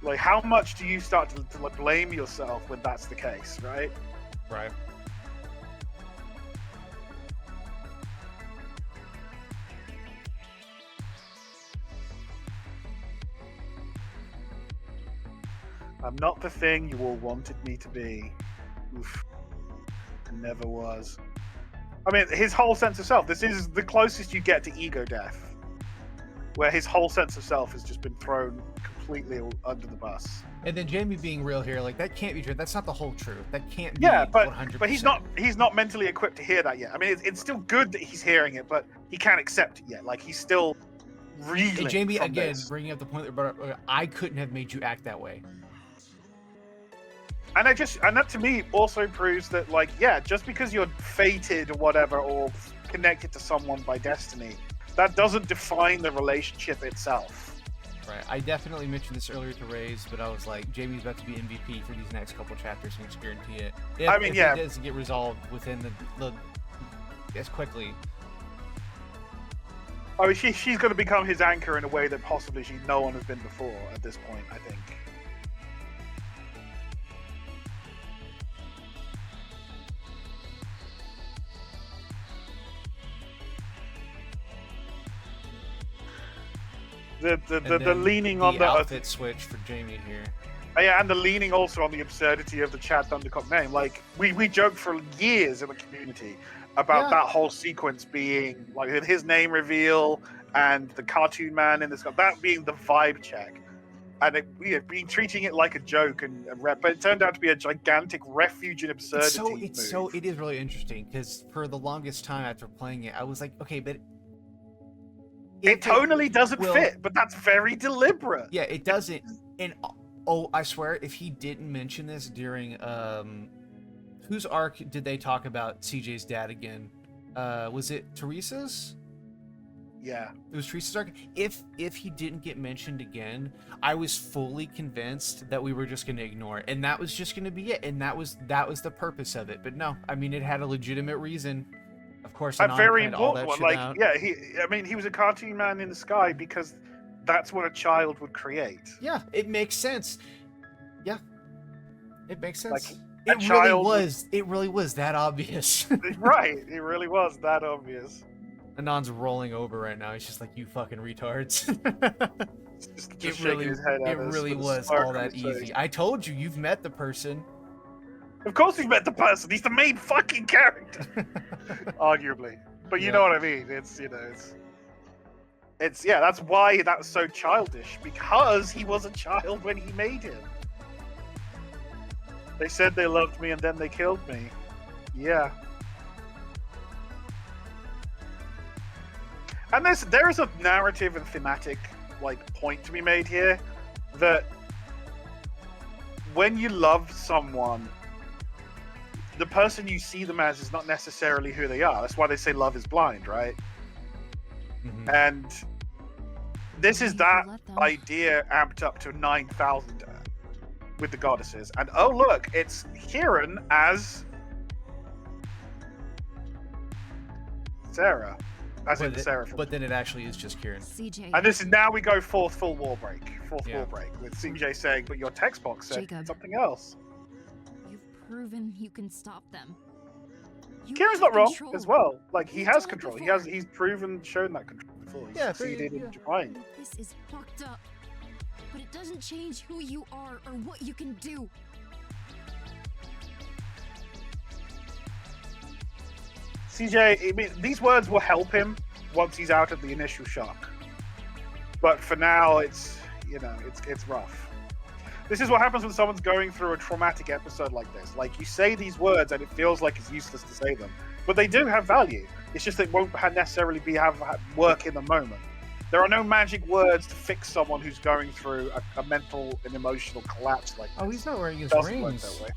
like, how much do you start to blame yourself when that's the case, right? Right. I'm not the thing you all wanted me to be. Oof. I never was. I mean, his whole sense of self. This is the closest you get to ego death, where his whole sense of self has just been thrown completely under the bus. And then Jamie being real here, like, that can't be true. That's not the whole truth. That can't be. Yeah, but 100%. But he's not mentally equipped to hear that yet. I mean, it's still good that he's hearing it, but he can't accept it yet. Like, he's still reeling. And Jamie, from again, this. bringing up the point that I couldn't have made you act that way. And that to me also proves that, like, yeah, just because you're fated or whatever, or connected to someone by destiny, that doesn't define the relationship itself. Right. I definitely mentioned this earlier to Rayze, but I was like, Jamie's about to be MVP for these next couple chapters, and just guarantee it. If it doesn't get resolved within the as quickly. I mean, she's going to become his anchor in a way that possibly no one has been before at this point, I think. The leaning on the outfit switch for Jamie here. Yeah, and the leaning also on the absurdity of the Chad Thundercock name. Like, we joked for years in the community about that whole sequence being like his name reveal and the cartoon man in this, that being the vibe check, and being treating it like a joke but it turned out to be a gigantic refuge in absurdity. It is really interesting because for the longest time after playing it, I was like, okay, but it tonally doesn't fit, but that's very deliberate. Yeah, it doesn't. And I swear, if he didn't mention this during whose arc did they talk about CJ's dad again? Was it Teresa's? Yeah, it was Teresa's arc. If he didn't get mentioned again, I was fully convinced that we were just going to ignore it, and that was just going to be it, and that was the purpose of it. But no, I mean, it had a legitimate reason. Of course, a very important one. Like, yeah, he was a cartoon man in the sky because that's what a child would create. Yeah, it makes sense. Yeah, it makes sense. Like, it really was that obvious. Right, it really was that obvious. Anon's rolling over right now. He's just like, you fucking retards. It really was all that easy. I told you, you've met the person. Of course he's met the person. He's the main fucking character. Arguably. But you know what I mean. It's that's why that was so childish. Because he was a child when he made him. They said they loved me and then they killed me. Yeah. And there is a narrative and thematic point to be made here that when you love someone, the person you see them as is not necessarily who they are. That's why they say love is blind, right? Mm-hmm. And this is that idea amped up to 9,000 with the goddesses. And oh look, it's Kieran as Sarah. as in the Seraphim. But then it actually is just Kieran. CJ. And this is now we go fourth war break Yeah. with CJ saying, but your text box said Jacob. something else. You've proven you can stop them. You Kieran's have not wrong control. as well. Like, he You've has done it control. before. He's shown that control before. He's succeeded in defying. This is fucked up. But it doesn't change who you are or what you can do. CJ, I mean, these words will help him once he's out of the initial shock. But for now, it's rough. This is what happens when someone's going through a traumatic episode like this. Like, you say these words and it feels like it's useless to say them. But they do have value. It's just that it won't necessarily have work in the moment. There are no magic words to fix someone who's going through a mental and emotional collapse like this. Oh, he's not wearing his Doesn't work rings. that way.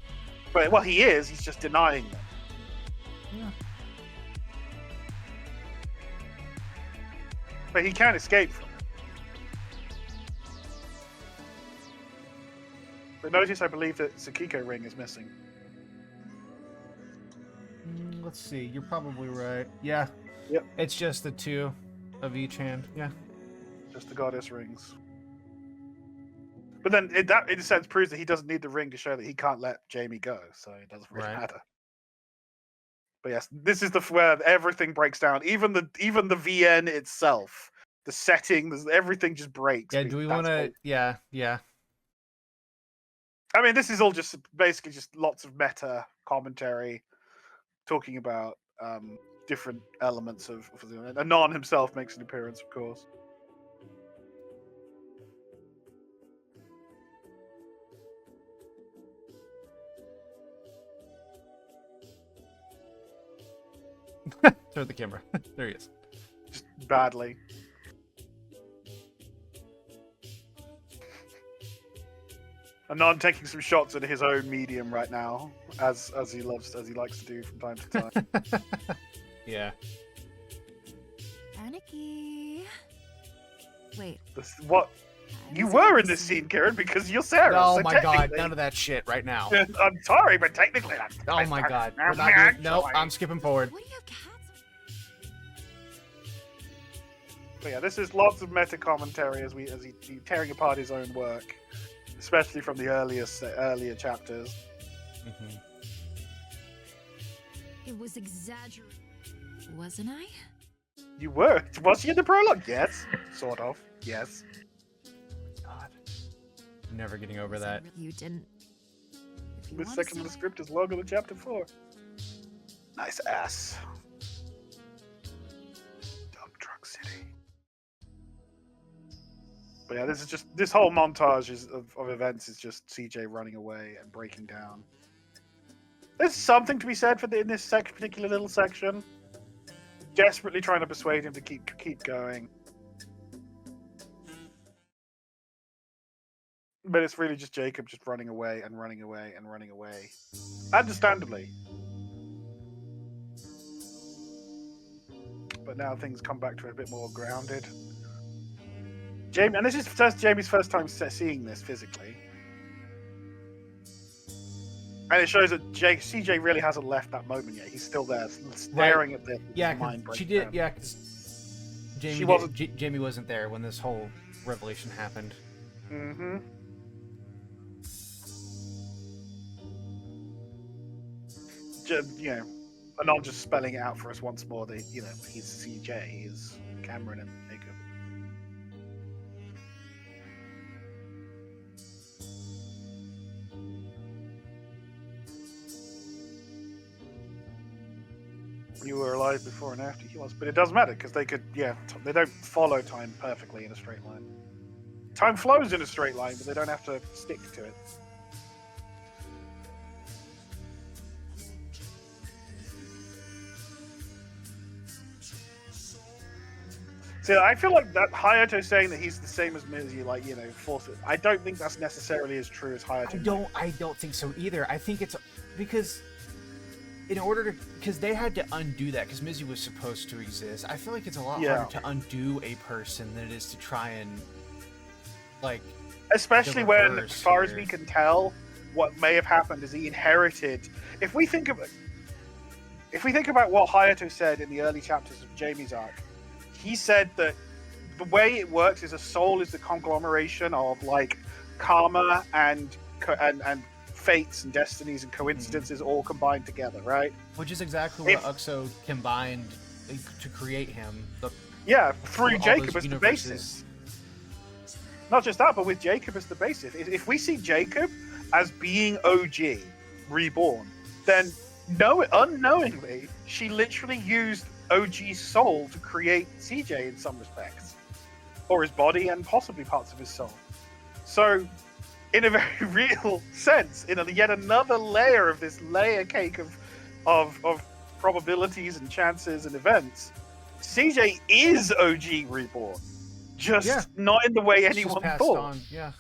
But, well, he is. He's just denying them. Yeah. But he can't escape from it. But notice, I believe that Sakiko ring is missing. Let's see. You're probably right. Yeah. Yep. It's just the 2 of each hand. Yeah. Just the goddess rings. But then that, in a sense, proves that he doesn't need the ring to show that he can't let Jamie go, so it doesn't really matter. But yes, this is where everything breaks down. Even the VN itself, the setting, everything just breaks. Yeah. Do we want to? Yeah. Yeah. I mean, this is all just basically just lots of meta commentary, talking about different elements of Anon himself makes an appearance, of course. Throw the camera. There he is. Just badly. Anon taking some shots at his own medium right now, as he likes to do from time to time. Yeah. Aniki. Wait. What? You were in this scene, Kieran, because you're Sarah. Oh so my god, none of that shit right now. I'm sorry, but technically that's... Oh my god. We're not doing... Nope, I'm skipping forward. What do you have cats? But yeah, this is lots of meta commentary as he tearing apart his own work, especially from the earlier chapters. Mm-hmm. It was exaggerated, wasn't I? You were. Was she in the prologue? Yes. Sort of. Yes. God. I'm never getting over that. You didn't. If you This wanna section of the say- script is longer than chapter 4. Nice ass. Dump Truck City. But yeah, this whole montage of events is just CJ running away and breaking down. There's something to be said for in this particular little section. Desperately trying to persuade him to keep going. But it's really just Jacob just running away and running away and running away. Understandably. But now things come back to a bit more grounded. Jamie, and this is Jamie's first time seeing this physically. And it shows that CJ really hasn't left that moment yet. He's still there, staring at the mind break. She did. Yeah, because Jamie wasn't there when this whole revelation happened. Mm-hmm. You know, Anon just spelling it out for us once more. That he's CJ, he's Cameron and Jacob. You were alive before and after he was, but it doesn't matter because they don't follow time perfectly in a straight line. Time flows in a straight line, but they don't have to stick to it. So I feel like that Hayato saying that he's the same as Mizuki, force it. I don't think that's necessarily as true as Hayato. I don't think so either. I think it's because because they had to undo that because Mizuki was supposed to exist. I feel like it's a lot harder to undo a person than it is to try and especially when, as far as we can tell, what may have happened is he inherited. If we think about what Hayato said in the early chapters of Jamie's arc, he said that the way it works is a soul is the conglomeration of like karma and fates and destinies and coincidences all combined together, right? Which is exactly what Uxo combined to create him. Through Jacob as the basis. Not just that, but with Jacob as the basis. If we see Jacob as being OG reborn, then unknowingly she literally used OG's soul to create CJ in some respects, or his body and possibly parts of his soul. So, in a very real sense, in yet another layer of this layer cake of probabilities and chances and events, CJ is OG reborn, just not in the way anyone thought. On. Yeah.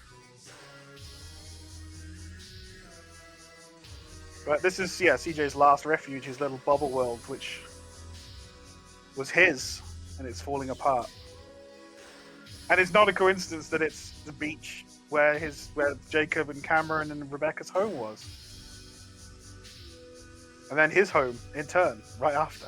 But this is CJ's last refuge, his little bubble world, which was his, and it's falling apart. And it's not a coincidence that it's the beach where Jacob and Cameron and Rebecca's home was. And then his home, in turn, right after.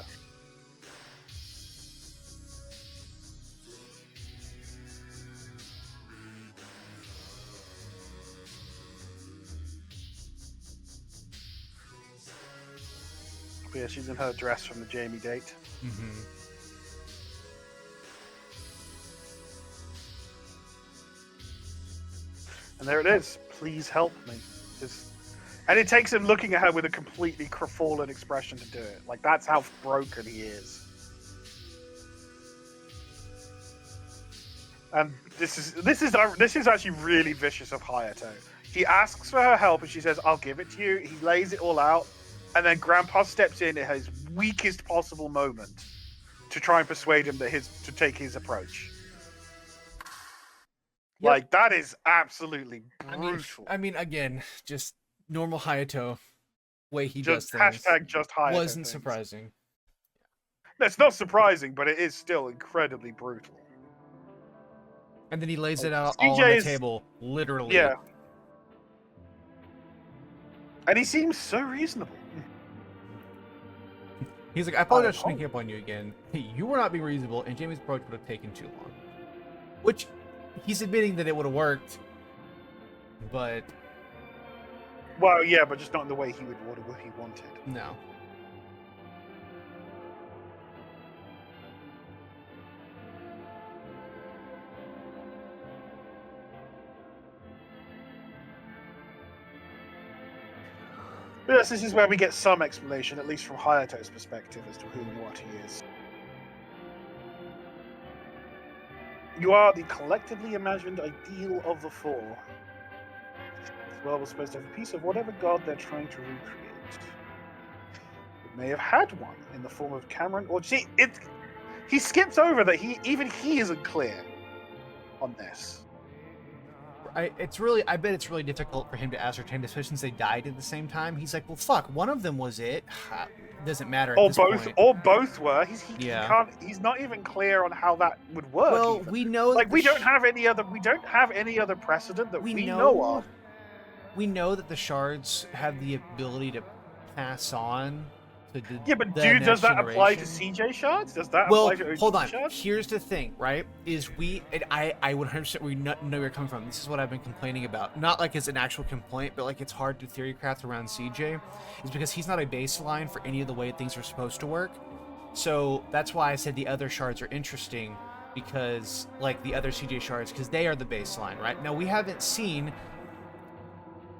But yeah, she's in her dress from the Jamie date. Mm-hmm. And there it is. Please help me. And it takes him looking at her with a completely fallen expression to do it. Like, that's how broken he is. And this is actually really vicious of Hayato. He asks for her help and she says, "I'll give it to you." He lays it all out, and then Grandpa steps in at his weakest possible moment to try and persuade him to take his approach. Yep. Like, that is absolutely brutal. I mean, again, just normal Hayato way he does things. Hashtag just Hayato wasn't things. Surprising. No, it's not surprising, but it is still incredibly brutal. And then he lays it out all on the table, literally. Yeah. And he seems so reasonable. He's like, "I apologize for sneaking up on you again. You were not being reasonable, and Jamie's approach would have taken too long." Which, he's admitting that it would have worked, but... Well, yeah, but just not in the way he wanted. No. Yes, this is where we get some explanation, at least from Hayato's perspective, as to who and what he is. You are the collectively imagined ideal of the four. This world was supposed to have a piece of whatever god they're trying to recreate. It may have had one in the form of Cameron, or see, he skips over that he isn't clear on this. I bet it's really difficult for him to ascertain, especially since they died at the same time. He's like, well, fuck, one of them was it. Doesn't matter. Or both were. He's not even clear on how that would work. Well, even. We know, like we don't have any other precedent that we know of. We know that the shards have the ability to pass on. But does that apply to CJ shards? Does that apply to OG hold on. Shards? Here's the thing, right? I 100% know where you're coming from. This is what I've been complaining about. Not like it's an actual complaint, but like it's hard to theory craft around CJ. Is because he's not a baseline for any of the way things are supposed to work. So that's why I said the other shards are interesting, because like the other CJ shards, because they are the baseline, right? Now we haven't seen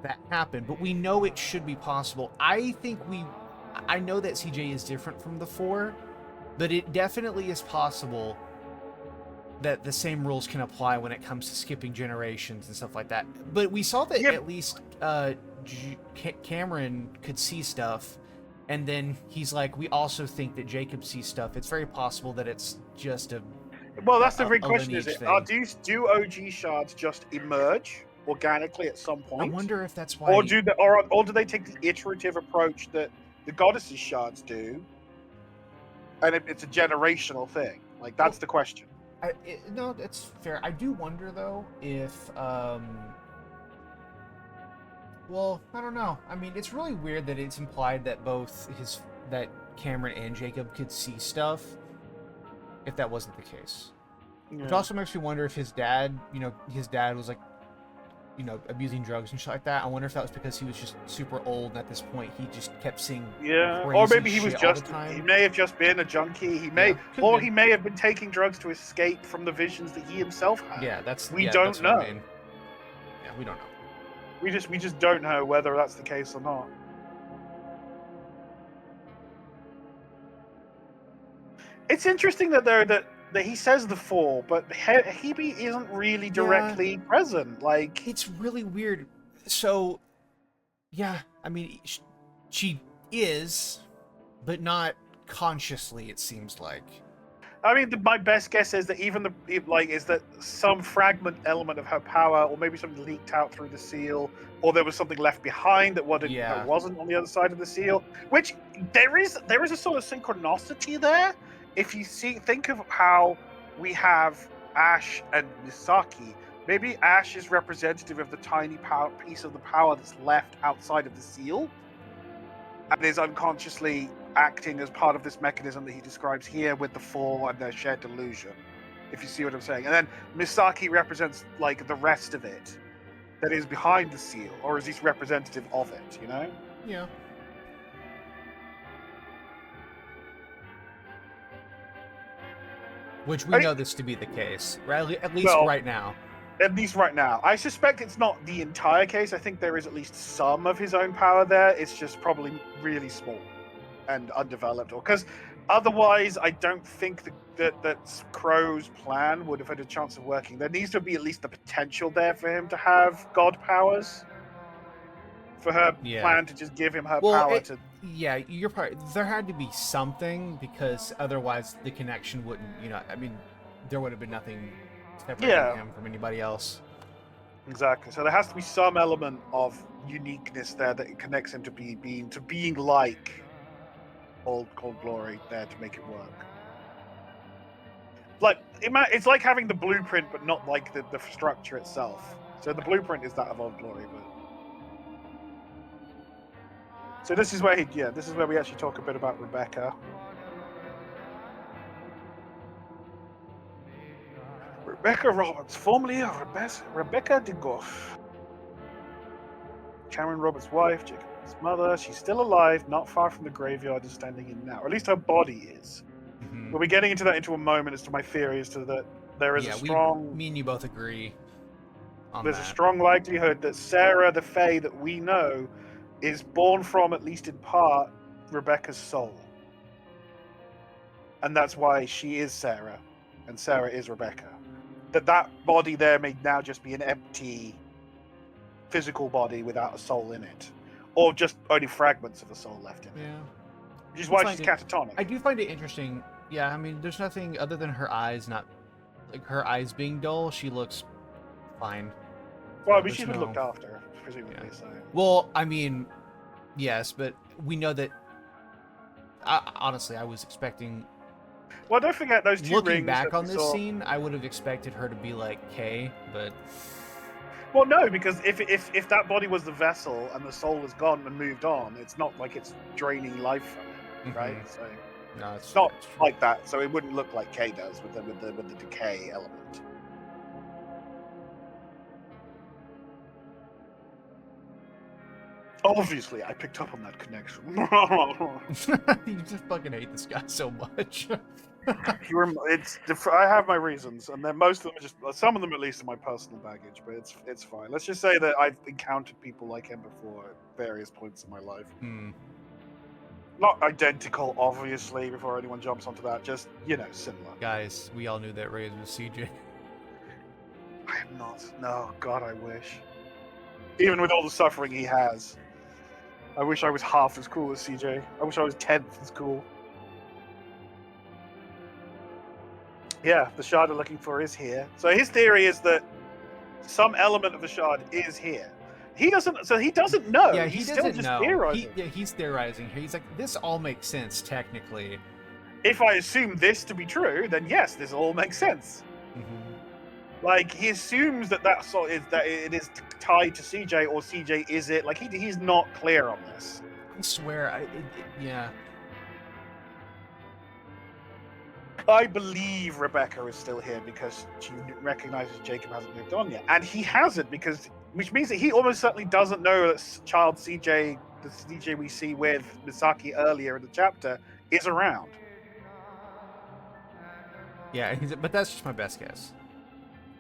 that happen, but we know it should be possible. I know that CJ is different from the four, but it definitely is possible that the same rules can apply when it comes to skipping generations and stuff like that. But we saw that at least Cameron could see stuff, and then he's like, we also think that Jacob sees stuff. It's very possible that it's just a... Well, that's the big question, is it? Do OG shards just emerge organically at some point? I wonder if that's why... Or do they take the iterative approach that the goddesses shards do, and it's a generational thing? Like, that's the question. No, that's fair. I do wonder, though, if well, I don't know. I mean, it's really weird that it's implied that that Cameron and Jacob could see stuff, if that wasn't the case. Yeah. Which also makes me wonder if his dad was like, abusing drugs and shit like that. I wonder if that was because he was just super old, and at this point he just kept seeing Yeah, crazy or maybe he was shit all the just, time. he may have just been a junkie. He may, Yeah, could've been. he may have been taking drugs to escape from the visions that he himself had. Yeah, that's We yeah, don't that's what know. I mean. Yeah, we don't know. We just don't know whether that's the case or not. It's interesting that that he says the four, but Hebe isn't really directly present. Like, It's really weird. So, yeah, I mean, she is, but not consciously. It seems like. I mean, my best guess is that is that some fragment element of her power, or maybe something leaked out through the seal, or there was something left behind that wasn't on the other side of the seal. Which there is a sort of synchronicity there. If you think of how we have Ash and Misaki, maybe Ash is representative of the tiny piece of the power that's left outside of the seal, and is unconsciously acting as part of this mechanism that he describes here with the four and their shared delusion, if you see what I'm saying. And then Misaki represents like the rest of it that is behind the seal, or is he representative of it, Yeah. Which we know this to be the case, at least right now. At least right now. I suspect it's not the entire case. I think there is at least some of his own power there. It's just probably really small and undeveloped, or because otherwise I don't think that Crow's plan would have had a chance of working. There needs to be at least the potential there for him to have god powers, for her plan to just give him her power to... Yeah, you're probably... There had to be something, because otherwise the connection wouldn't, I mean, there would have been nothing separating him from anybody else. Exactly. So there has to be some element of uniqueness there that connects him to being like Cold Glory there to make it work. Like, it's like having the blueprint, but not like the structure itself. So the blueprint is that of Old Glory, but... So this is where we actually talk a bit about Rebecca. Rebecca Roberts, formerly of Rebecca de Goff. Cameron Roberts' wife, Jacob's mother. She's still alive, not far from the graveyard is standing in now. Or at least her body is. Mm-hmm. We'll be getting into that into a moment as to my theory as to that there is a strong... me and you both agree on There's that. a strong likelihood that Sarah, the Fae that we know, is born from, at least in part, Rebecca's soul. And that's why she is Sarah, and Sarah is Rebecca. That body there may now just be an empty physical body without a soul in it. Or just only fragments of a soul left in it. Yeah. Which is why she's catatonic. I do find it interesting. Yeah, I mean, there's nothing other than her eyes her eyes being dull, she looks fine. Well, I mean, she's been looked after, presumably, so... Well, I mean, yes, but we know that... honestly, I was expecting... Well, don't forget those two rings. Looking back on this scene, I would have expected her to be like Kay, but... Well, no, because if that body was the vessel and the soul is gone and moved on, it's not like it's draining life from it, right? So no, it's not like that. So it wouldn't look like Kay does with the decay element. Obviously, I picked up on that connection. You just fucking hate this guy so much. I have my reasons, and then most of them are just... Some of them, at least, are my personal baggage, but it's fine. Let's just say that I've encountered people like him before at various points in my life. Not identical, obviously, before anyone jumps onto that. Just, similar. Guys, we all knew that Rayze was CJ. I am not. No, God, I wish. Even with all the suffering he has. I wish I was half as cool as CJ. I wish I was 10th as cool. Yeah, the shard we're looking for is here. So his theory is that some element of the shard is here. He doesn't know. Yeah, he's doesn't still just know. theorizing. He's theorizing. He's like, this all makes sense, technically. If I assume this to be true, then yes, this all makes sense. Mm-hmm. Like, he assumes that it is tied to CJ, or CJ is it. Like, he's not clear on this. I swear, yeah. I believe Rebecca is still here because she recognizes Jacob hasn't moved on yet, and he hasn't, which means that he almost certainly doesn't know that child CJ, the CJ we see with Misaki earlier in the chapter, is around. Yeah, but that's just my best guess.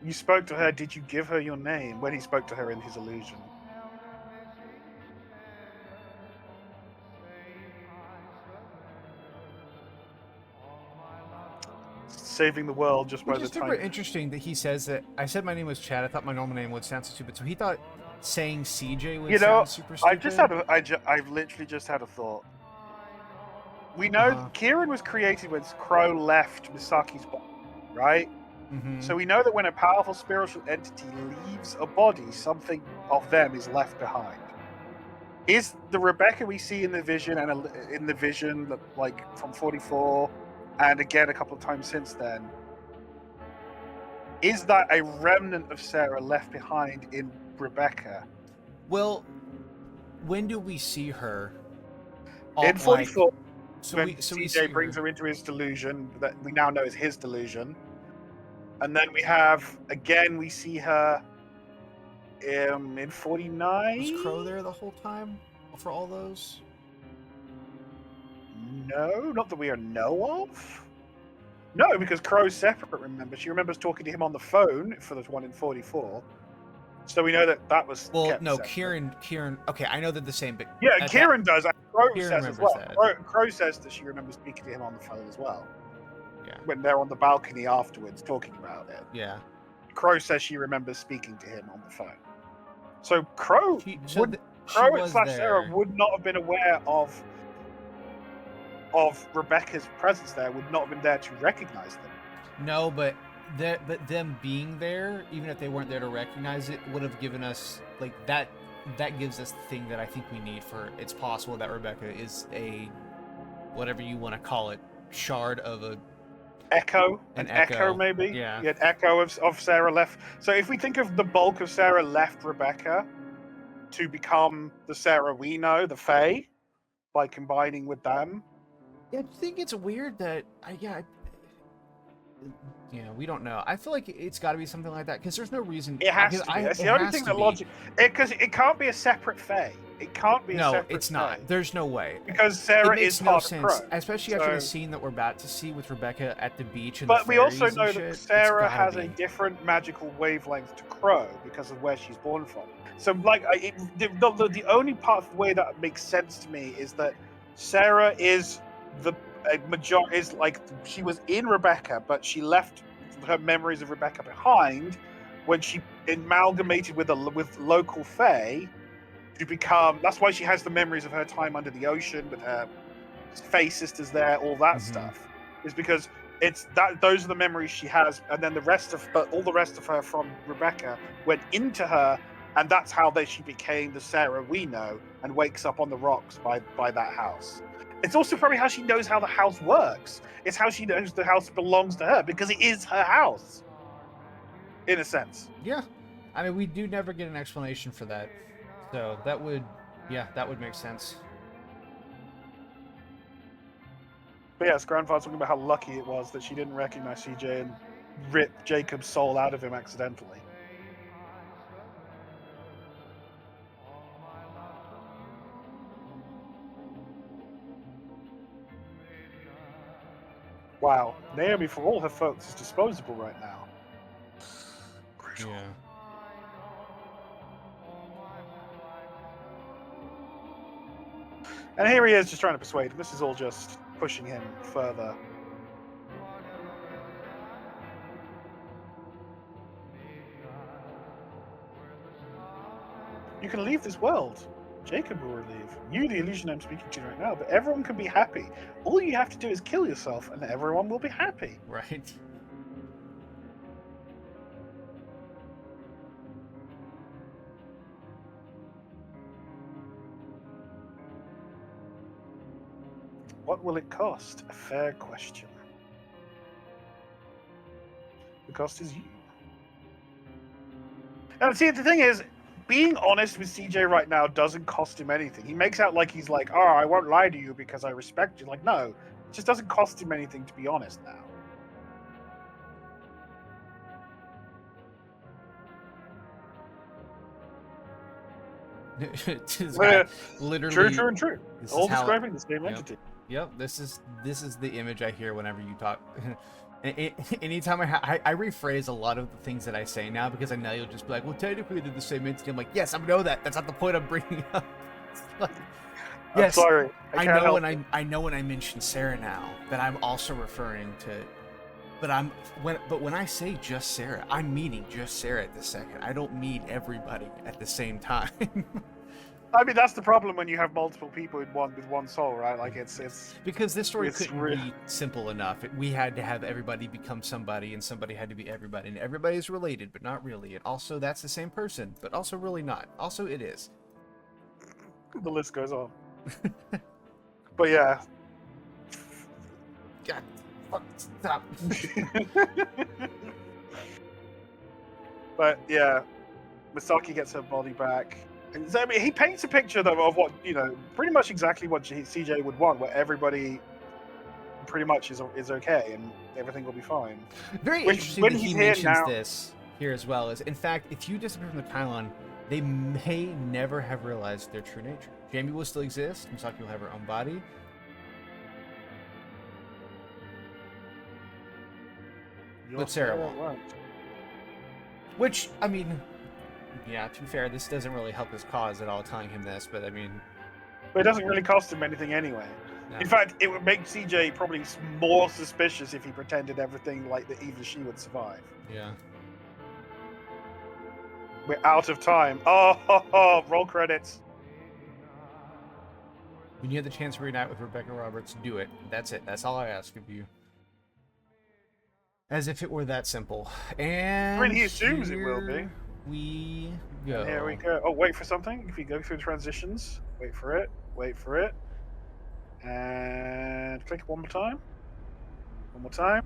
You spoke to her. Did you give her your name when he spoke to her in his illusion? Saving the world just by Which the is super time. interesting that he says that I said my name was Chad. I thought my normal name would sound so stupid, so he thought saying CJ would You know, sound super stupid. I've literally just had a thought. We know Kieran was created when Crow left Misaki's body, right? Mm-hmm. So we know that when a powerful spiritual entity leaves a body, something of them is left behind. Is the Rebecca we see in the vision like from 44, and again a couple of times since then, is that a remnant of Sarah left behind in Rebecca? Well, when do we see her? In 44, when we CJ see brings her. her into his delusion, that we now know is his delusion. And then we see her in 49. Was Crow there the whole time for all those? No, not that we know of. No, because Crow's separate, remember? She remembers talking to him on the phone for the one in 44. So we know that was kept no, separate. Kieran. Okay, I know they're the same, but Yeah, Kieran does. And Crow Kieran says as remembers well. that. Crow says that she remembers speaking to him on the phone as well. Yeah. When they're on the balcony afterwards talking about it. Yeah. Crow says she remembers speaking to him on the phone. So Crow / Sarah would not have been aware of Rebecca's presence there, would not have been there to recognize them. No, but them being there, even if they weren't there to recognize it, would have given us like that. That gives us the thing that I think we need for it's possible that Rebecca is a whatever you want to call it, shard of a echo, an echo maybe. Yeah, an echo of Sarah left. So if we think of the bulk of Sarah left Rebecca to become the Sarah we know, the Fae, by combining with them. Yeah, I think it's weird that we don't know. I feel like it's got to be something like that because there's no reason. It has to be. That's the only thing that logic. Because it can't be a separate Fae. It can't be a separate. No, it's not. Fae. There's no way. Because Sarah is no part sense, of Crow, especially after the scene that we're about to see with Rebecca at the beach. But we also know that Sarah has a different magical wavelength to Crow because of where she's born from. So, like, the only part of the way that makes sense to me is that Sarah is she was in Rebecca, but she left her memories of Rebecca behind when she amalgamated with local Fae to become. That's why she has the memories of her time under the ocean with her Fae sisters there, all that stuff. Is because those are the memories she has, and then all the rest of her from Rebecca went into her, and that's how she became the Sarah we know and wakes up on the rocks by that house. It's also probably how she knows how the house works. It's how she knows the house belongs to her because it is her house, in a sense. Yeah, I mean, we do never get an explanation for that, so that would make sense. But yes, Grandfather's talking about how lucky it was that she didn't recognize CJ and rip Jacob's soul out of him accidentally. Wow, Naomi, for all her faults, is disposable right now. Brutal. Yeah. And here he is just trying to persuade him. This is all just pushing him further. You can leave this world. Jacob will leave. You, the illusion I'm speaking to right now, but everyone can be happy. All you have to do is kill yourself, and everyone will be happy. Right. What will it cost? A fair question. The cost is you. And see, the thing is, being honest with CJ right now doesn't cost him anything. He makes out like he's like, oh, I won't lie to you because I respect you. Like, no, it just doesn't cost him anything to be honest now. This guy literally. True and true. This All is how, describing the same yep. entity. Yep, this is the image I hear whenever you talk. Anytime I rephrase a lot of the things that I say now because I know you'll just be like, well, technically they're the same entity. I'm like, yes, I know that. That's not the point I'm bringing up. Like, I'm sorry. I can't know help when it. I know when I mention Sarah now that I'm also referring to. But when I say just Sarah, I'm meaning just Sarah at this second. I don't mean everybody at the same time. I mean, that's the problem when you have multiple people with one soul, right? Like it's because this story it's couldn't be simple enough. We had to have everybody become somebody, and somebody had to be everybody, and everybody is related, but not really. And also, that's the same person, but also really not. Also, it is. The list goes on. But yeah. God, fuck, stop. But yeah, Misaki gets her body back. And so, I mean, he paints a picture though of what, pretty much exactly what CJ would want, where everybody pretty much is okay and everything will be fine. Very interesting that he mentions this here as well. Is in fact, if you disappear from the Kylon, they may never have realized their true nature. Jamie will still exist. Misaki will have her own body. But Sarah won't. Which, I mean, yeah, to be fair, this doesn't really help his cause at all telling him this, but I mean... But it doesn't really cost him anything anyway. No. In fact, it would make CJ probably more suspicious if he pretended everything like that even she would survive. Yeah. We're out of time. Oh, roll credits. When you have the chance to reunite with Rebecca Roberts, do it. That's it. That's all I ask of you. As if it were that simple. And I mean, he assumes it will be. We go. And here we go. Oh, wait for something. If you go through the transitions, wait for it. Wait for it. And click one more time. One more time.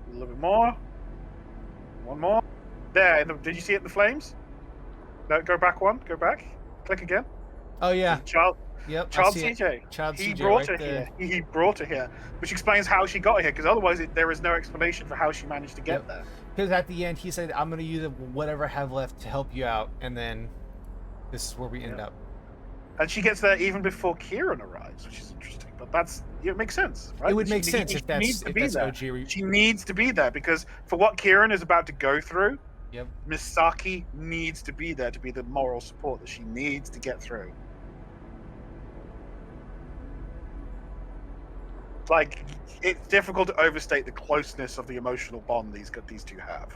A little bit more. One more. There. Did you see it in the flames? No, go back one. Go back. Click again. Oh, yeah. Child CJ. Child CJ brought right her there. here. He brought her here, which explains how she got here. Because otherwise, there is no explanation for how she managed to get there. Because at the end, he said, "I'm going to use whatever I have left to help you out," and then this is where we end up. And she gets there even before Kieran arrives, which is interesting. But it makes sense, right? It would make sense if that's OG. She needs to be there because for what Kieran is about to go through, yep, Misaki needs to be there to be the moral support that she needs to get through. Like, it's difficult to overstate the closeness of the emotional bond these two have.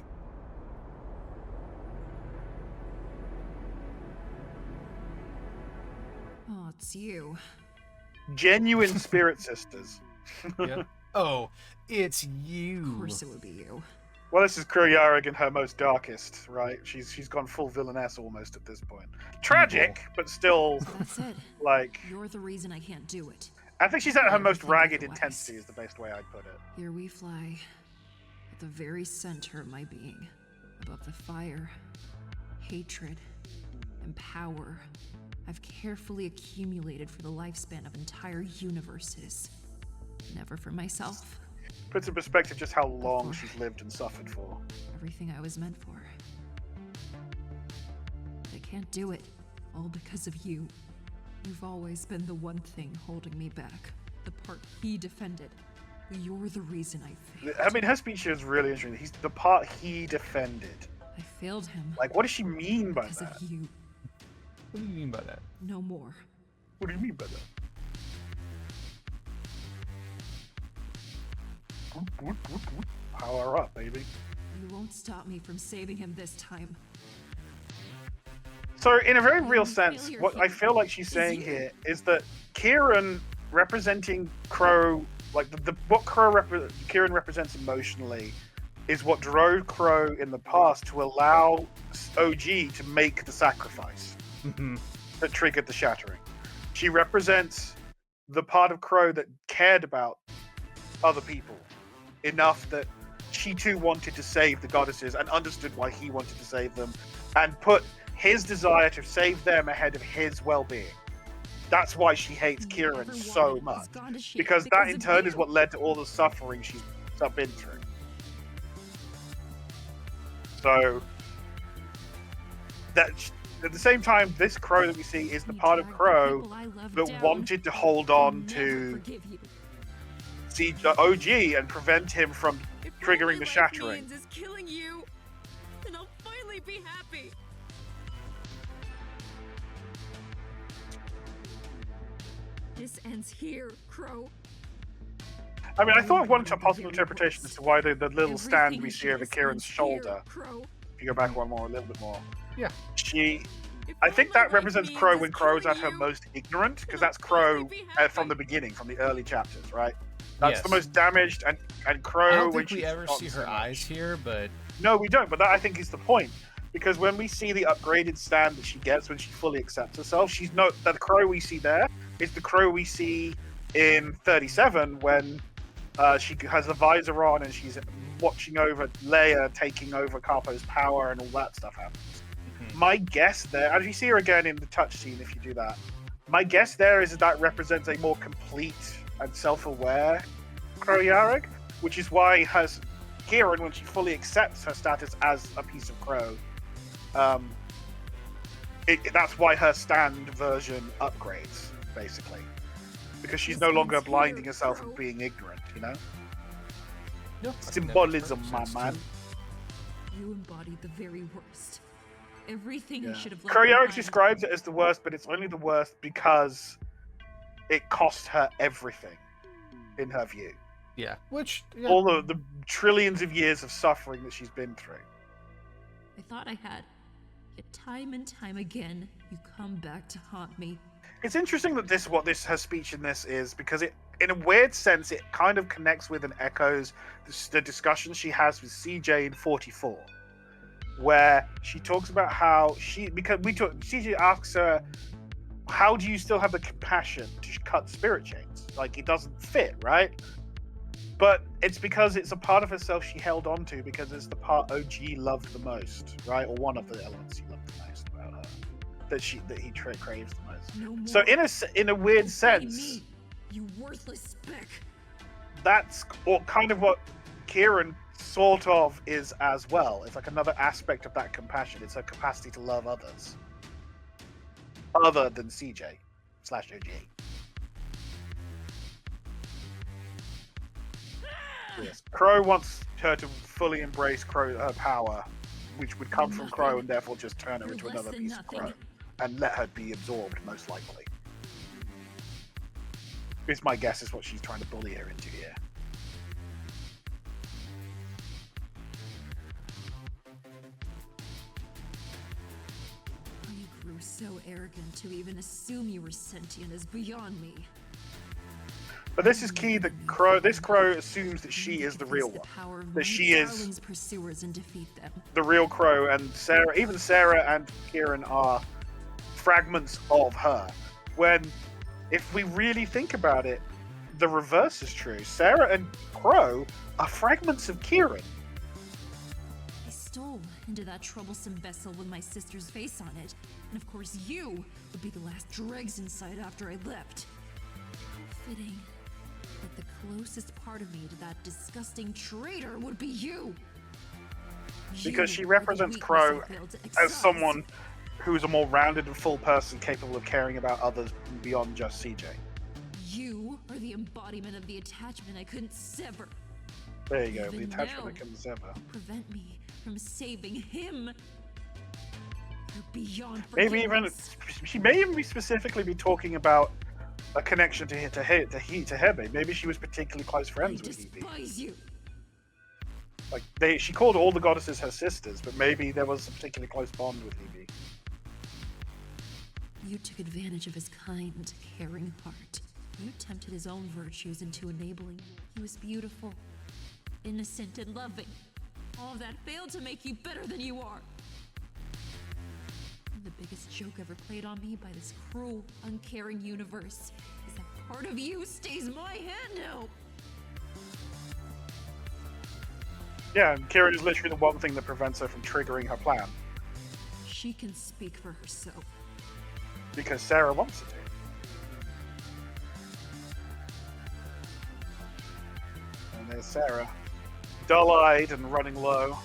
Oh, it's you. Genuine spirit sisters. Yep. Oh, it's you. Of course it would be you. Well, this is Kuroyarig in her most darkest, right? She's gone full villainess almost at this point. Tragic, but still. So that's it. Like, you're the reason I can't do it. I think she's at her most ragged intensity is the best way I'd put it. Here we fly, at the very center of my being, above the fire, hatred, and power I've carefully accumulated for the lifespan of entire universes. Never for myself. Puts in perspective just how long she's lived and suffered for. Everything I was meant for. I can't do it, all because of you. You've always been the one thing holding me back. The part he defended. You're the reason I failed. I mean, her speech here is really interesting. He's the part he defended. I failed him. Like, what does she mean by because that? Of you. What do you mean by that? No more. What do you mean by that? Power up, baby. You won't stop me from saving him this time. So, in a very real sense, what I feel like she's saying here is that Kieran representing Crow, like what Kieran represents emotionally, is what drove Crow in the past to allow OG to make the sacrifice that triggered the shattering. She represents the part of Crow that cared about other people enough that she too wanted to save the goddesses and understood why he wanted to save them and put his desire to save them ahead of his well-being. That's why she hates Kieran so much. Because that in turn is what led to all the suffering she's been through. So, at the same time, this Crow that we see is the part of Crow that wanted to hold on to OG and prevent him from triggering the shattering. Is killing you, then I'll finally be happy. This ends here, Crow. I mean, I thought of one possible interpretation as to why the little stand we see over Kieran's shoulder. If you go back a little bit more. Yeah. I think that represents Crow when Crow's at her most ignorant, because that's Crow from the beginning, from the early chapters, right? That's the most damaged, and Crow. I don't when think we ever see her eyes here, but no, we don't. But that I think is the point, because when we see the upgraded stand that she gets when she fully accepts herself, the Crow we see there is the Crow we see in 37 when she has the visor on and she's watching over Leia taking over Capo's power and all that stuff happens. My guess there, as you see her again in the touch scene, if you do that, my guess there is that represents a more complete and self-aware Crow Yarrick, which is why Kieran, when she fully accepts her status as a piece of Crow, that's why her stand version upgrades, basically. Because she's no longer blinding herself and being ignorant, you know? no, Symbolism, my man. You embodied the very worst. Everything I should have left Crow Yarrick behind. describes it as the worst, but it's only the worst because it cost her everything, in her view. Yeah, which All the trillions of years of suffering that she's been through. I thought I had. Yet time and time again, you come back to haunt me. It's interesting that her speech in this is, because it, in a weird sense, it kind of connects with and echoes the discussion she has with CJ in 44, where she talks about how CJ asks her, how do you still have the compassion to cut spirit chains? Like, it doesn't fit, right? But it's because it's a part of herself she held on to, because it's the part OG loved the most, right? Or one of the elements he loved the most about her, that he craves the most. No more. So in a weird Obey sense, me, you worthless speck. that's kind of what Kieran sort of is as well. It's like another aspect of that compassion. It's her capacity to love others, other than CJ/OG. Yes. Crow wants her to fully embrace her power, which would come from Crow, and therefore just turn her into another piece of Crow and let her be absorbed, most likely. Is my guess, is what she's trying to bully her into here. You grew so arrogant to even assume you were sentient is beyond me. But this is key, that this Crow assumes that she is the real one. That she is pursuers and defeat them. the real Crow, and even Sarah and Kieran are fragments of her. When, if we really think about it, the reverse is true. Sarah and Crow are fragments of Kieran. I stole into that troublesome vessel with my sister's face on it, and of course you would be the last dregs inside after I left. Fitting that the closest part of me to that disgusting traitor would be you. Because she represents Crow as someone who's a more rounded and full person, capable of caring about others beyond just CJ. You are the embodiment of the attachment I couldn't sever. There you go, the Even attachment now, that comes ever. prevent me from saving him. You're beyond Maybe even forgiveness. she may even be specifically be talking about a connection to Hebe. Maybe she was particularly close friends I with Hebe. despise you. Like she called all the goddesses her sisters, but maybe there was a particularly close bond with Hebe. You took advantage of his kind, caring heart. You tempted his own virtues into enabling you. He was beautiful, innocent, and loving. All of that failed to make you better than you are. And the biggest joke ever played on me by this cruel, uncaring universe is that part of you stays my hand now. Yeah, and Kieran is literally the one thing that prevents her from triggering her plan, She can speak for herself. because Sarah wants her to. And there's Sarah, dull-eyed and running low.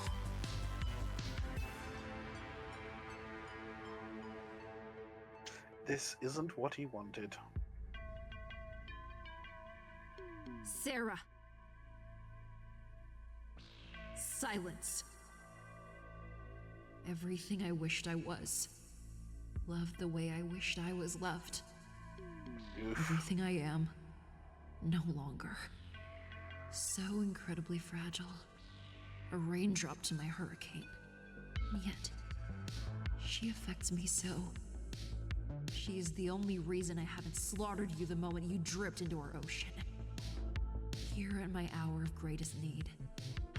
this isn't what he wanted. Sarah. Silence. Everything I wished I was. Loved the way I wished I was loved. Oof. Everything I am, no longer. So incredibly fragile. A raindrop to my hurricane. And yet, she affects me so. She is the only reason I haven't slaughtered you the moment you dripped into our ocean. Here at my hour of greatest need,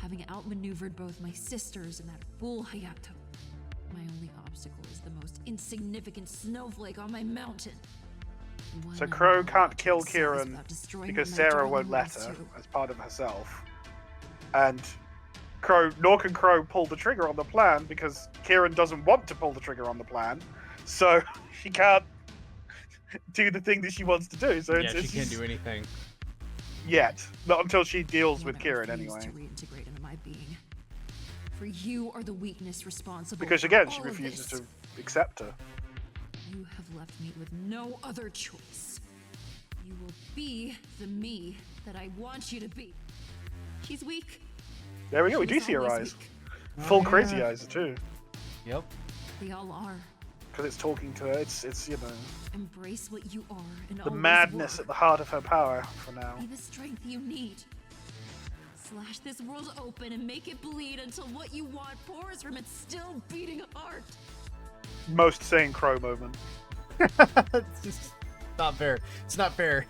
having outmaneuvered both my sisters and that fool Hayato, my only obstacle is the most insignificant snowflake on my mountain. So Crow can't kill Kieran because Sarah won't let her as part of herself. And nor can Crow pull the trigger on the plan because Kieran doesn't want to pull the trigger on the plan. So she can't do the thing that she wants to do. So she can't do anything. Yet. Not until she deals with Kieran anyway. To reintegrate into my being. For you are the weakness responsible. Because again, for she all of refuses this. to accept her. You have left me with no other choice. You will be the me that I want you to be. She's weak. There we go, we She's do see her always eyes. weak. Full crazy eyes too. Yep. They all are. Because it's talking to her, it's you know, Embrace what you are and the always madness were. at the heart of her power for now. Be the strength you need. Slash this world open and make it bleed until what you want pours from its still beating heart. Most sane Crow moment. It's just not fair. It's not fair.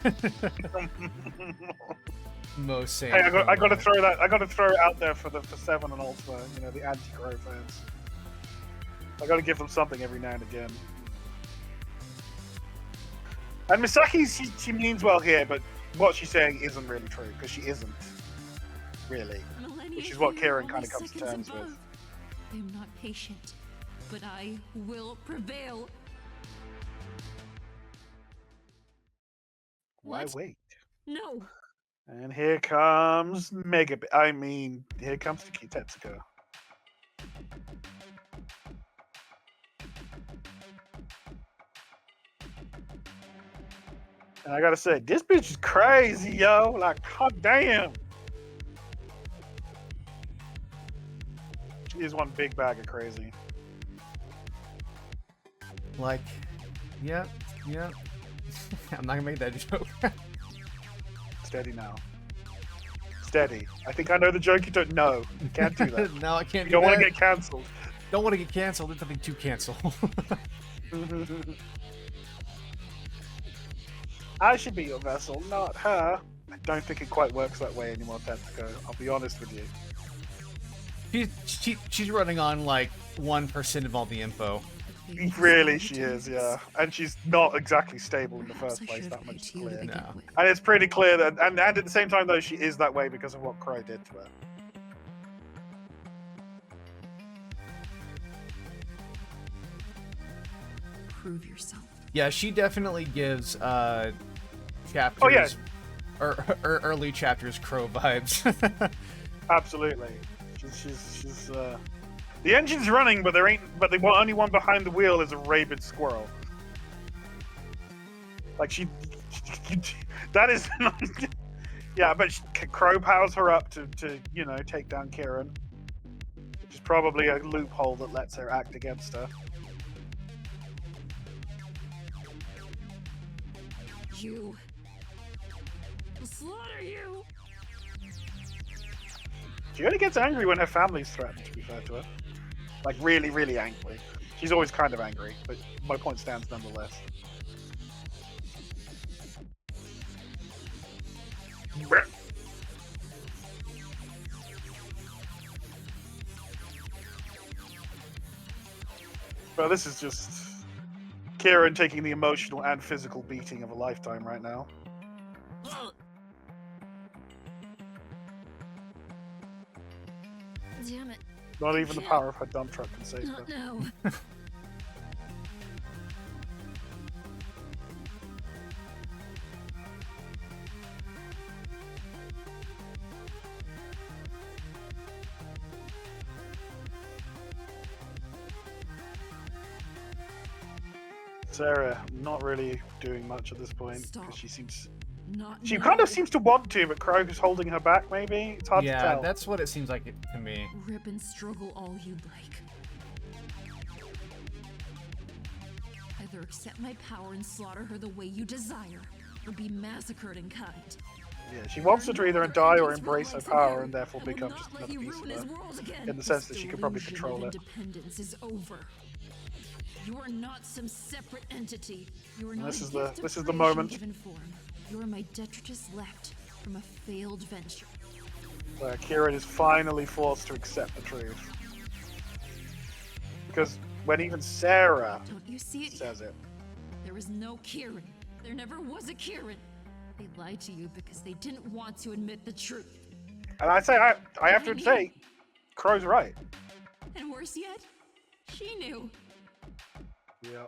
Most sane. Hey, I got to throw that. I got to throw it out there for Seven and Ultra. You know, the anti-Crow fans. I got to give them something every now and again. And Misaki, she means well here, but what she's saying isn't really true because she isn't really, which is what Kieran kind of comes to terms with. I am not patient, but I will prevail. Why What? wait? No. And here comes here comes Tetsuko. And I gotta say, this bitch is crazy, yo. Like, god damn. She is one big bag of crazy. Like, yeah. I'm not gonna make that joke. Steady now. Steady. I think I know the joke you don't know. You can't do that. No, I can't You do don't that. want to get cancelled. Don't want to get canceled. There's nothing to cancel. I should be your vessel, not her. I don't think it quite works that way anymore, Tetsuko. I'll be honest with you. She's running on like 1% of all the info. Really, she is, yeah. And she's not exactly stable in the first place, that much is clear. No. And it's pretty clear that, and at the same time, though, she is that way because of what Crow did to her. Prove yourself. Yeah, she definitely gives chapters, Oh, yeah. or early chapters Crow vibes. Absolutely. She's the engine's running, but the only one behind the wheel is a rabid squirrel. Like that is not, yeah, but Crow powers her up to you know, take down Kieran, which is probably a loophole that lets her act against her. You. I'll slaughter you. She only gets angry when her family's threatened, to be fair to her. Like, really, really angry. She's always kind of angry, but my point stands nonetheless. Well, this is just Kieran taking the emotional and physical beating of a lifetime right now. Damn it. Not even the power of her dump truck can save her. Not now. Sarah not really doing much at this point Stop. because Not she now. kind of seems to want to, but Crow is holding her back. Maybe it's hard to Yeah, tell. that's what it seems like to me. Rip and struggle all you'd like. Either accept my power and slaughter her the way you desire, or be massacred in kind. Yeah, she wants her to either die or embrace her power and therefore I will become not just let another you piece ruin of his her. world again. In the sense This that she could probably delusion control of it. independence is over. You are not some separate entity. You are And not this a is gift the- of this is the creation moment. given form. You are my detritus left from a failed venture. Where Kieran is finally forced to accept the truth. Because when even Sarah Don't you see it? says it, There is no Kieran. There never was a Kieran. They lied to you because they didn't want to admit the truth. and I have to say, Crow's right. And worse yet, she knew. Yeah.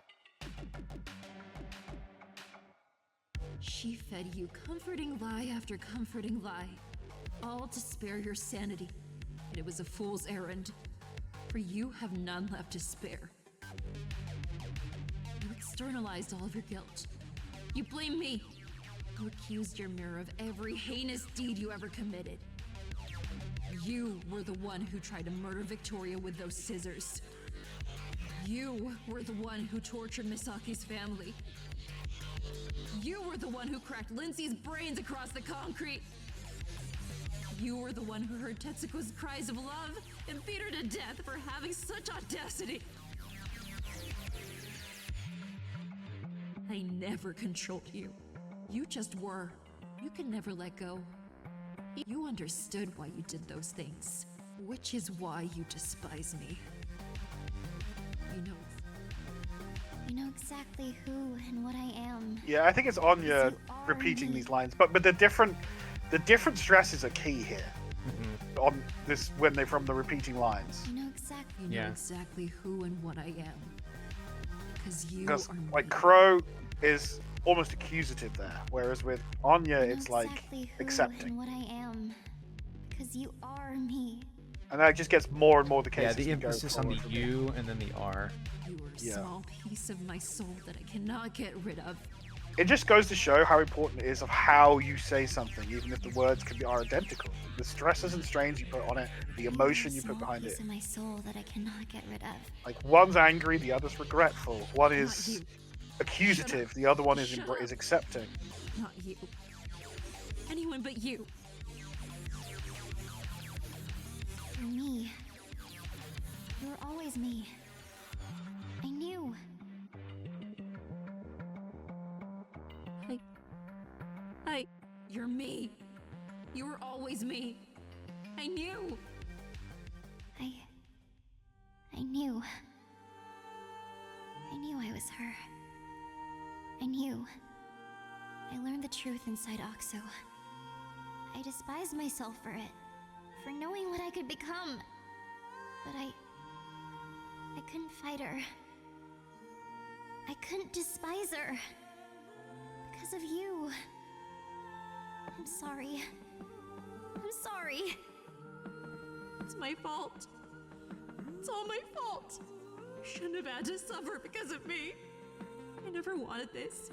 She fed you comforting lie after comforting lie, all to spare your sanity. And it was a fool's errand, for you have none left to spare. You externalized all of your guilt. You blame me. You accused your mirror of every heinous deed you ever committed. You were the one who tried to murder Victoria with those scissors. You were the one who tortured Misaki's family. You were the one who cracked Lindsay's brains across the concrete. You were the one who heard Tetsuko's cries of love and beat her to death for having such audacity. I never controlled you. You just were. You could never let go. You understood why you did those things, which is why you despise me. You know exactly who and what I am. Yeah, I think it's Anya You are repeating me. these lines, but the different stresses are key here. On this when they're from the repeating lines. You know exactly. You know Yeah. exactly who and what I am. Because you Because are like me. Crow is almost accusative there, whereas with Anya You know it's like exactly who accepting. and what I am. Because you are me. And that just gets more and more the case. Yeah, as the we go emphasis on the forward from here. you and then the R. You are a Yeah. small piece of my soul that I cannot get rid of. It just goes to show how important it is of how you say something, even if the words are identical. The stresses and strains you put on it, the emotion you put behind piece it. of my soul that I cannot get rid of. Like one's angry, the other's regretful. One Not is you. accusative, the other one is Shut up. is accepting. Not you. Anyone but you. You're me. You were always me. I knew. You're me. You were always me. I knew. I knew. I knew I was her. I knew. I learned the truth inside Oxo. I despised myself for it, for knowing what I could become. But I couldn't fight her. I couldn't despise her. Because of you. I'm sorry. I'm sorry. It's my fault. It's all my fault. You shouldn't have had to suffer because of me. I never wanted this.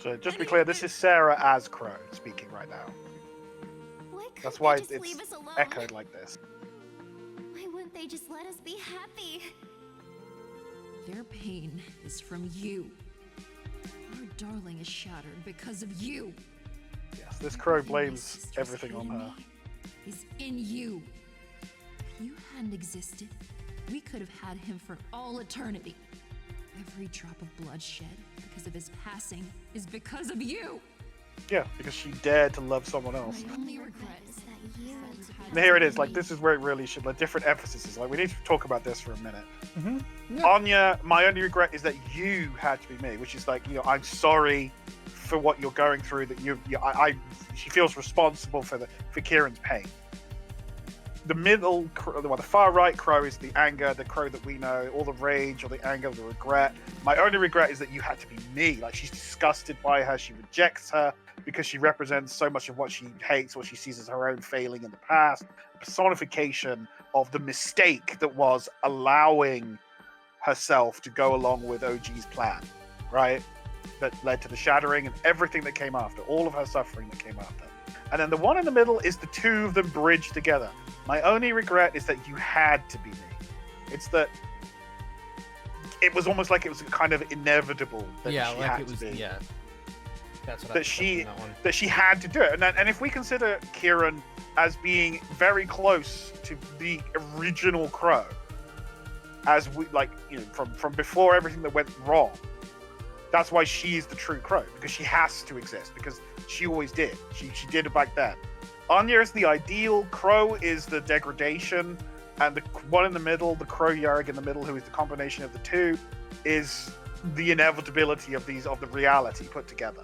So just to be clear, this is Sarah as Crow speaking right now. Why couldn't That's why they just it's leave us alone? echoed like this. Why wouldn't they just let us be happy? Their pain is from you. Our darling is shattered because of you. Yes, this Crow Everything my blames sisters everything on hated her. me is in you. If you hadn't existed, we could have had him for all eternity. Every drop of blood shed because of his passing is because of you. Yeah, because she dared to love someone else. My only regret is that you And here it is, like this is where it really should, like different emphasis. Like we need to talk about this for a minute. Anya, my only regret is that you had to be me, which is like, I'm sorry for what you're going through. That she feels responsible for Kieran's pain. The far right Crow is the anger, the Crow that we know, all the rage or the anger, the regret. My only regret is that you had to be me. Like she's disgusted by her, she rejects her because she represents so much of what she hates, what she sees as her own failing in the past. Personification of the mistake that was allowing herself to go along with OG's plan. right? That led to the shattering and everything that came after, all of her suffering that came after. And then the one in the middle is the two of them bridged together. My only regret is that you had to be me. It's that it was almost like it was kind of inevitable that she had to be. Yeah. That's what that she had to do it. And if we consider Kieran as being very close to the original Crow, as we from before everything that went wrong, that's why she's the true Crow, because she has to exist, because she always did. She did it back then. Anya is the ideal, Crow is the degradation, and the one in the middle, the Crow Yarg in the middle, who is the combination of the two, is the inevitability of the reality put together.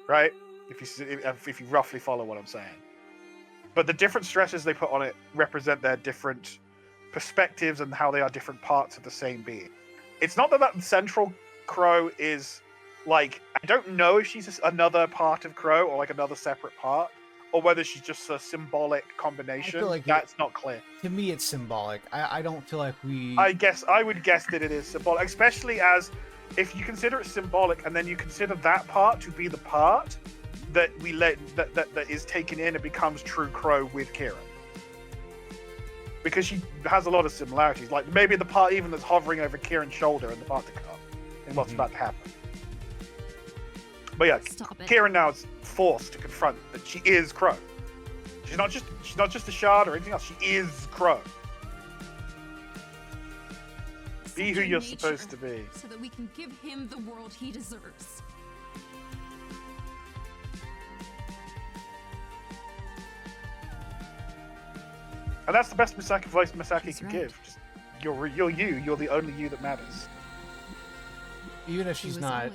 Right? If you roughly follow what I'm saying. But the different stresses they put on it represent their different perspectives and how they are different parts of the same being. It's not that central Crow is like, I don't know if she's another part of Crow or like another separate part, or whether she's just a symbolic combination. That's not clear. To me, it's symbolic. I don't feel like I would guess that it is symbolic, especially as if you consider it symbolic and then you consider that part to be the part that that is taken in and becomes true Crow with Kieran. Because she has a lot of similarities. Like maybe the part even that's hovering over Kieran's shoulder and the part to come and what's about to happen. But yeah, Kieran now is forced to confront that she is Crow. She's not just a shard or anything else. She is Crow. Be who you're supposed to be. So that we can give him the world he deserves. And that's the best voice Misaki can give. Just, you're you. You're the only you that matters. Even if she's not,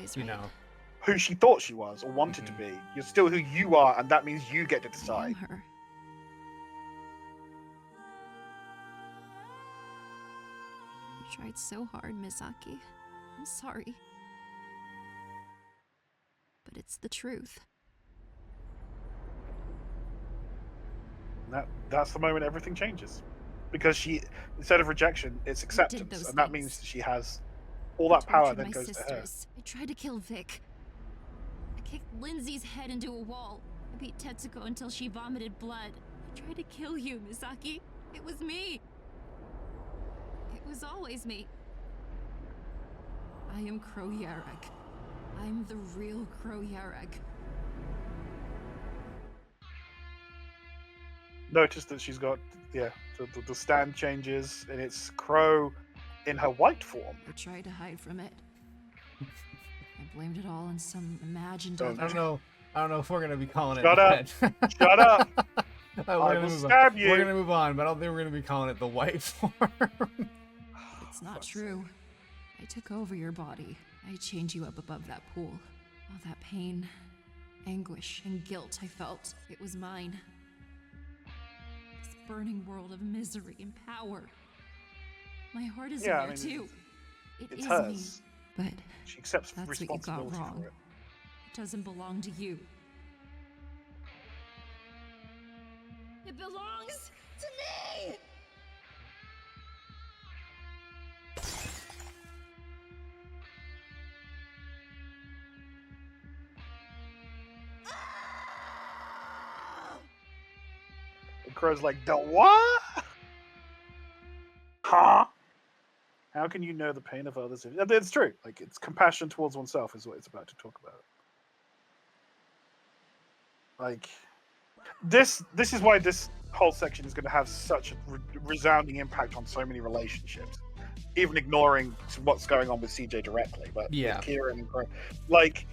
who she thought she was or wanted to be. You're still who you are, and that means you get to decide. Her. You tried so hard, Misaki. I'm sorry. But it's the truth. That's the moment everything changes. Because she, instead of rejection, it's acceptance. And that means she has all that power that goes to her. I tried to kill Vic. I kicked Lindsay's head into a wall. I beat Tetsuko until she vomited blood. I tried to kill you, Misaki. It was me. It was always me. I am Crow Yarek. I'm the real Crow Yarek. Notice that she's got, the stand changes, and it's Crow in her white form. I tried to hide from it. I blamed it all on some imagined I don't know if we're gonna be calling it. Shut up! Shut up! I will stab you. We're gonna move on, but I don't think we're gonna be calling it the white form. It's not true. I took over your body. I chained you up above that pool. All that pain, anguish, and guilt I felt, it was mine. This burning world of misery and power. My heart is in there too. It's is hers. Me, but she accepts that's responsibility what you got wrong. for it. It doesn't belong to you. It belongs to me! And Crow's like, the what? Huh? How can you know the pain of others? It's true. Like, it's compassion towards oneself is what it's about to talk about. Like, this is why this whole section is going to have such a resounding impact on so many relationships. Even ignoring what's going on with CJ directly, but with Kieran and Crow. Like,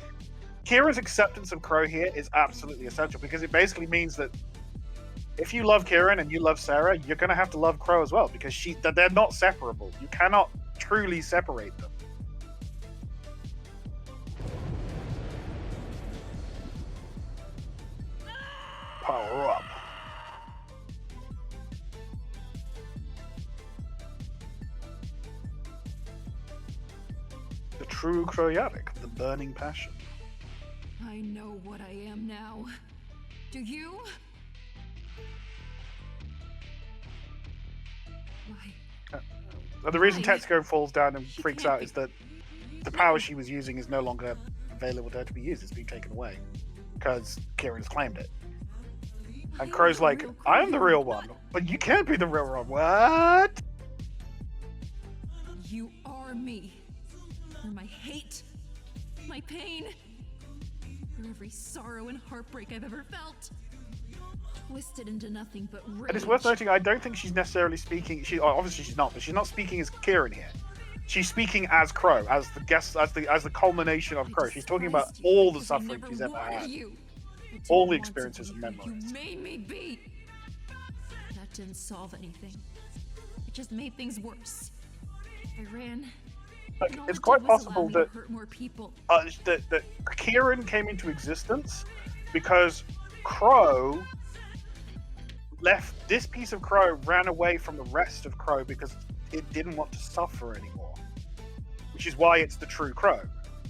Kieran's acceptance of Crow here is absolutely essential, because it basically means that if you love Kieran and you love Sarah, you're going to have to love Crow as well, because they're not separable. You cannot truly separate them. Power up. The true Croyatic, the burning passion. I know what I am now. Do you? Why? The reason Tetsuko falls down and freaks out is that the power she was using is no longer available to her to be used. It's been taken away because Kieran's claimed it. And Crow's like, I am the real one, but you can't be the real one. What? You are me. You're my hate, my pain, you're every sorrow and heartbreak I've ever felt. Twisted into nothing but rage. And it's worth noting, I don't think she's necessarily speaking. Obviously she's not, but she's not speaking as Kieran here. She's speaking as Crow, as the guest, as the culmination of Crow. She's talking about all the suffering she's ever had, all the experiences and memories. You made me be. That didn't solve anything. It just made things worse. I ran. Like, it's quite possible that hurt more people. that Kieran came into existence because Crow left. This piece of Crow ran away from the rest of Crow because it didn't want to suffer anymore, which is why it's the true Crow.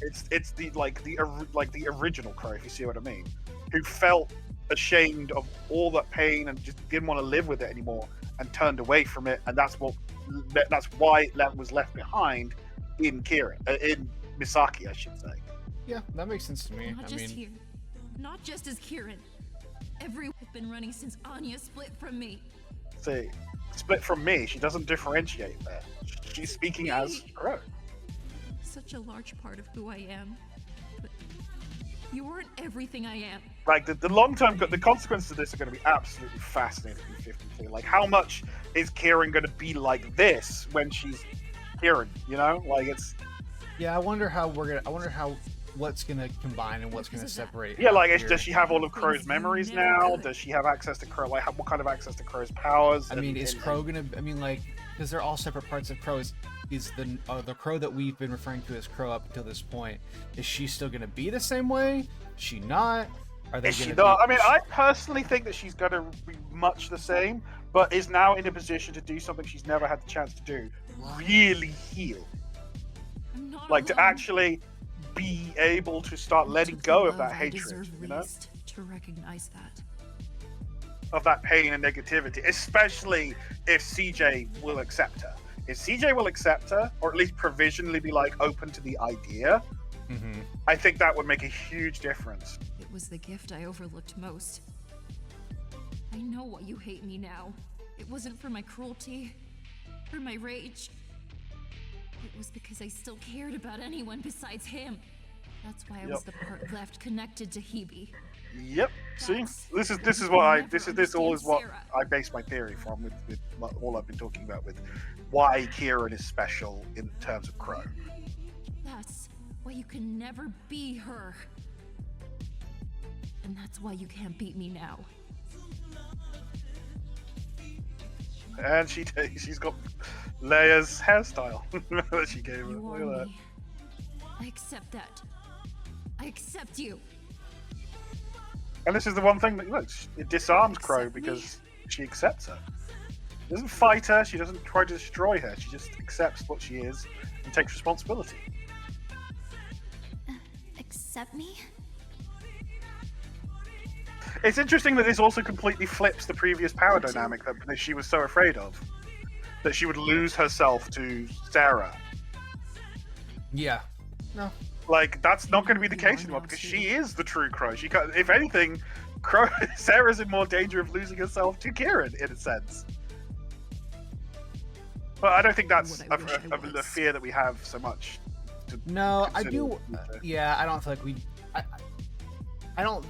It's the original Crow, if you see what I mean, who felt ashamed of all that pain and just didn't want to live with it anymore and turned away from it, and that's why it was left behind in Kieran, in Misaki, I should say. Yeah, that makes sense to me. Not just as Kieran. Everyone's been running since Anya split from me. See, split from me. She doesn't differentiate there. She's speaking as Crow. Such a large part of who I am, but you weren't everything I am. Like the long-term, the consequences of this are going to be absolutely fascinating in 52. Like, how much is Kieran going to be like this when she's Kieran? You know, like it's. Yeah, I wonder how what's gonna combine and what's gonna separate. Yeah, like does she have all of Crow's memories now? Does she have access to Crow? Like, what kind of access to Crow's powers? I mean, is Crow gonna? I mean, like, because they're all separate parts of Crow. Is the Crow that we've been referring to as Crow up until this point? Is she still gonna be the same way? Is she not? Are they? Is she not? I mean, I personally think that she's gonna be much the same, but is now in a position to do something she's never had the chance to do. Really heal. Like, to actually be able to start letting go of that hatred, you know? To recognize that. Of that pain and negativity, especially if CJ will accept her. If CJ will accept her, or at least provisionally be like open to the idea, I think that would make a huge difference. It was the gift I overlooked most. I know why you hate me now. It wasn't for my cruelty, or my rage. It was because I still cared about anyone besides him. That's why I was the part left connected to Hebe. Yep. See, this is what I base my theory from with all I've been talking about with why Kieran is special in terms of Crow. That's why you can never be her, and that's why you can't beat me now. And she's got Leia's hairstyle that she gave her. You Look are at that. me. I accept that. I accept you. And this is the one thing that, look, it disarms Crow because she accepts her. She doesn't fight her, she doesn't try to destroy her, she just accepts what she is and takes responsibility. Accept me? It's interesting that this also completely flips the previous power dynamic that she was so afraid of. That she would lose herself to Sarah. Yeah. No. Like, that's not going to be the case anymore because she is the true Crow. She can't, if anything, Sarah's in more danger of losing herself to Kieran, in a sense. But I don't think that's a fear that we have so much. No, I do. Yeah, I don't feel like we. I don't.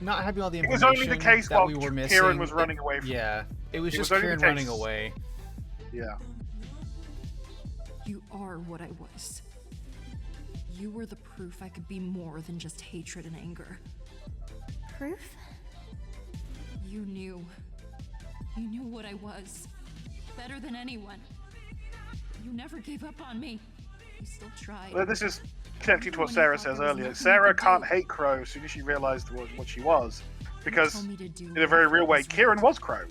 Not having all the information. It was only the case that while we were missing. Kieran was running away from. Yeah, it was just Kieran running away. Yeah. You are what I was. You were the proof I could be more than just hatred and anger. Proof? You knew. You knew what I was. Better than anyone. You never gave up on me. You still tried. Well, this is connecting to what Sarah says earlier. Sarah can't hate Crow as soon as she realized what she was. Because, in a very real way, Kieran was Crow.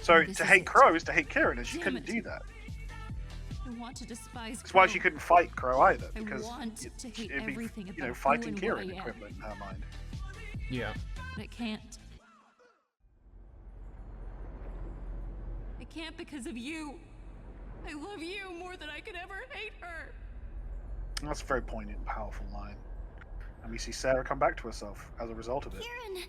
So to hate Crow is to hate Kieran, and she couldn't do that. I want to despise That's why she couldn't fight Crow either, I because want to hate it'd be, everything about you know, who fighting and Kieran what I am. equivalent in her mind. Yeah. But I can't. I can't because of you. I love you more than I could ever hate her. That's a very poignant and powerful line. And we see Sarah come back to herself as a result of it. Kieran!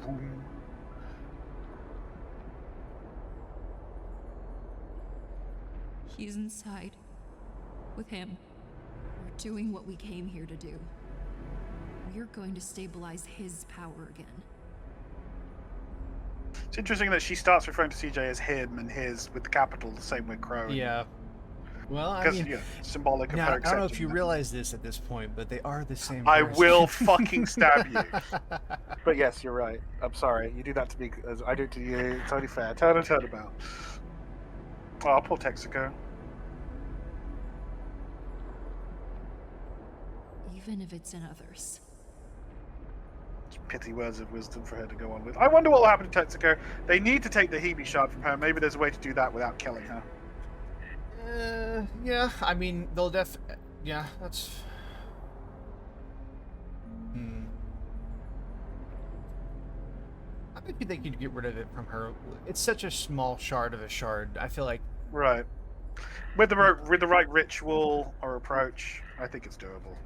Boom. He's inside. With him. We're doing what we came here to do. We're going to stabilize his power again. It's interesting that she starts referring to CJ as him and his with the capital, the same with Crow. Yeah. Well, I Because, mean, yeah, symbolic of now, her I don't know if accepting you them. realize this at this point, but they are the same I person. will fucking stab you. But yes, you're right. I'm sorry. You do that to me as I do it to you. It's only fair. Turn about. Oh, poor Texaco. Even if it's in others. Pithy words of wisdom for her to go on with. I wonder what will happen to Texaco. They need to take the Hebe shard from her. Maybe there's a way to do that without killing her. Yeah, I mean, they'll yeah, that's... I bet you they could get rid of it from her. It's such a small shard of a shard. I feel like... Right. With the right ritual or approach, I think it's doable.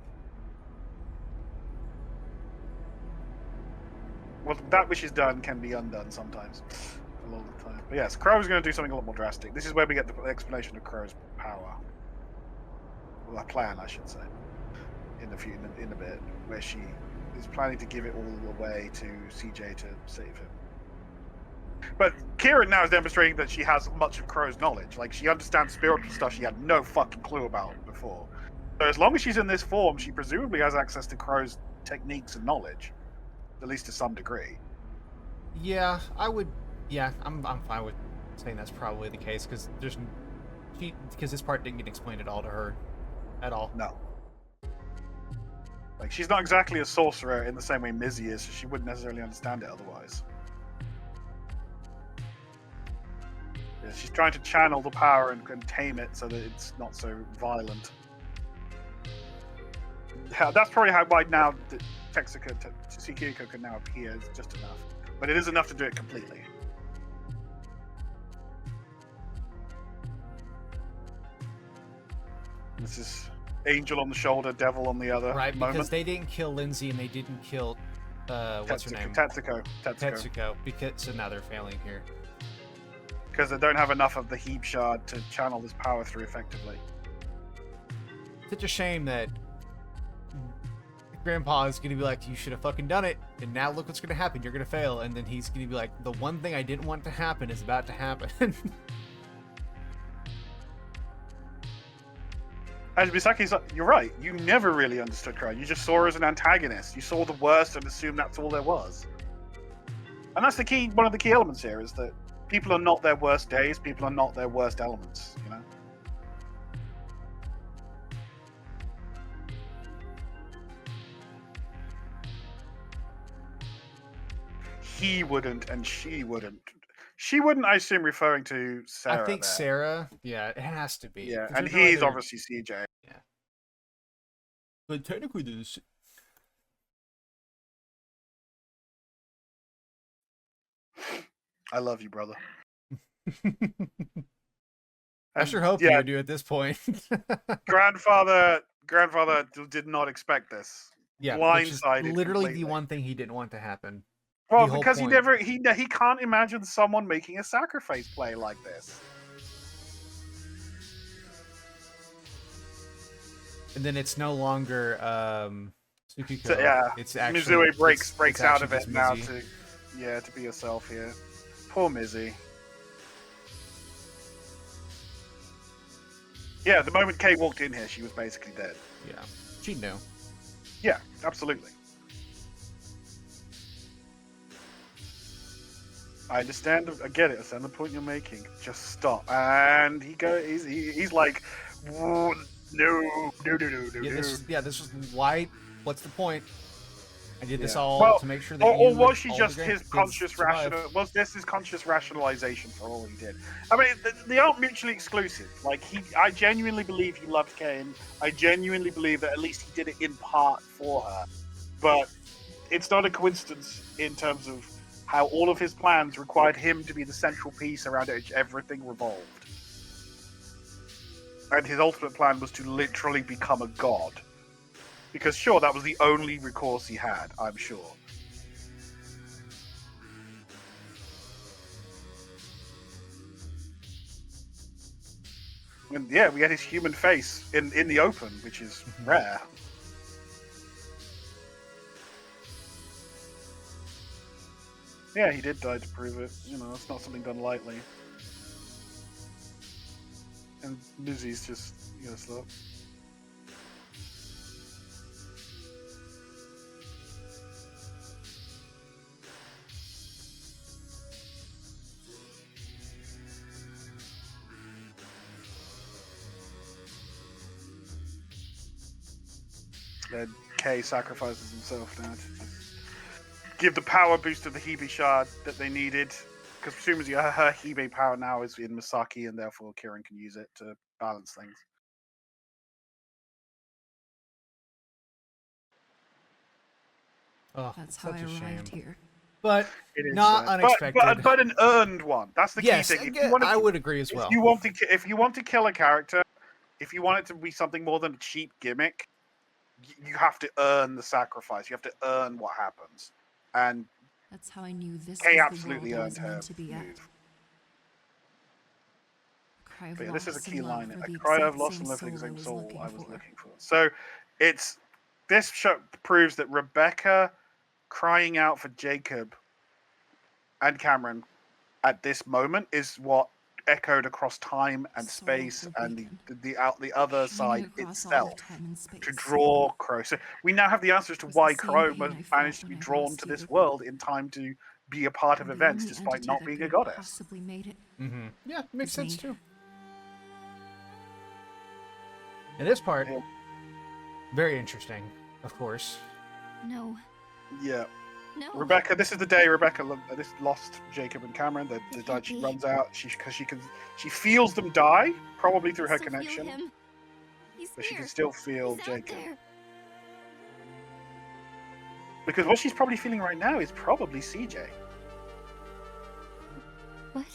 Well, that which is done can be undone sometimes. A lot of the time. But yes, Crow's going to do something a lot more drastic. This is where we get the explanation of Crow's power. Well, a plan, I should say. In a bit, where she is planning to give it all away to CJ to save him. But Kieran now is demonstrating that she has much of Crow's knowledge. Like, she understands spiritual stuff she had no fucking clue about before. So as long as she's in this form, she presumably has access to Crow's techniques and knowledge. At least to some degree. Yeah, I'm fine with saying that's probably the case, because because this part didn't get explained at all to her. At all. No. Like, she's not exactly a sorcerer in the same way Mizzy is, so she wouldn't necessarily understand it otherwise. Yeah, she's trying to channel the power and tame it so that it's not so violent. Yeah, that's probably why now Tsuchiko can now appear is just enough. But it is enough to do it completely. This is angel on the shoulder, devil on the other. Right, moment. because they didn't kill Lindsay and they didn't kill what's her name? Tetsuko. Because so now they're failing here. Because they don't have enough of the Heap Shard to channel this power through effectively. Such a shame that Grandpa is going to be like, you should have fucking done it, and now look what's going to happen, you're going to fail, and then he's going to be like, the one thing I didn't want to happen is about to happen. And Misaki's like, you're right, you never really understood Crow. You just saw her as an antagonist. You saw the worst and assumed that's all there was. And that's one of the key elements here, is that people are not their worst days, people are not their worst elements, you know? He wouldn't, and she wouldn't. She wouldn't, I assume, referring to Sarah. I think there. Sarah, yeah, it has to be. Yeah, 'cause and there's no he's other- obviously CJ. Yeah. But technically, this. I love you, brother. I sure hope yeah, you do at this point. grandfather did not expect this. Yeah, Blindsided. which is literally completely. the one thing he didn't want to happen. Well, the whole because point. he can't imagine someone making a sacrifice play like this. And then it's no longer Tsukiko. So, yeah, it's actually Mizue breaks it's out of actually it now just Mizzy. to be herself here. Poor Mizzy. Yeah, the moment Kay walked in here, she was basically dead. Yeah, she knew. Yeah, absolutely. I understand. I get it. I understand the point you're making. Just stop. And he's like, no. Yeah, this was why. What's the point? I did this Yeah. all Well, to make sure that or you was and she all just the his grandkids conscious survive. was this his conscious rationalization for all he did? I mean, they aren't mutually exclusive. Like I genuinely believe he loved Kane. I genuinely believe that at least he did it in part for her. But it's not a coincidence in terms of how all of his plans required him to be the central piece around which everything revolved. And his ultimate plan was to literally become a god. Because sure, that was the only recourse he had, I'm sure. And yeah, we get his human face in the open, which is rare. Yeah, he did die to prove it. You know, it's not something done lightly. And Lizzie's just, slow. Then Kay sacrifices himself now to give the power boost to the Hebe shard that they needed. Because presumably her Hebe power now is in Misaki, and therefore Kieran can use it to balance things. Oh, That's such how I a shame. arrived here. But It is not unexpected. but an earned one. That's the yes, key thing. If you want I would agree as well. If you want to kill a character, if you want it to be something more than a cheap gimmick, you have to earn the sacrifice. You have to earn what happens. And That's how I knew this Kay was absolutely the world I earned was her meant to be at. move. A cry of But yeah, this is a loss key and love line. for the A cry of exact loss same and love for the soul same soul I was for. looking for. So this show proves that Rebecca crying out for Jacob and Cameron at this moment is what echoed across time and Soul space for and beacon. the other Shining side across all of itself time and space. to draw Crow. So we now have the answers to Was why the same Crow pain I felt managed to be when I drawn lost to you. this world in time to be a part of And the events only despite entity not that being could a have goddess. possibly made it. Mm-hmm. Yeah, makes Was sense me. too. And this part, Yeah. very interesting, of course. No. Yeah. No. Rebecca, this is the day Rebecca lost Jacob and Cameron. The It day can't she be. runs out, she feels them die, probably through I her still connection, Feel him. He's but here. she can still feel He's Jacob. Out there. Because what she's probably feeling right now is probably CJ. What?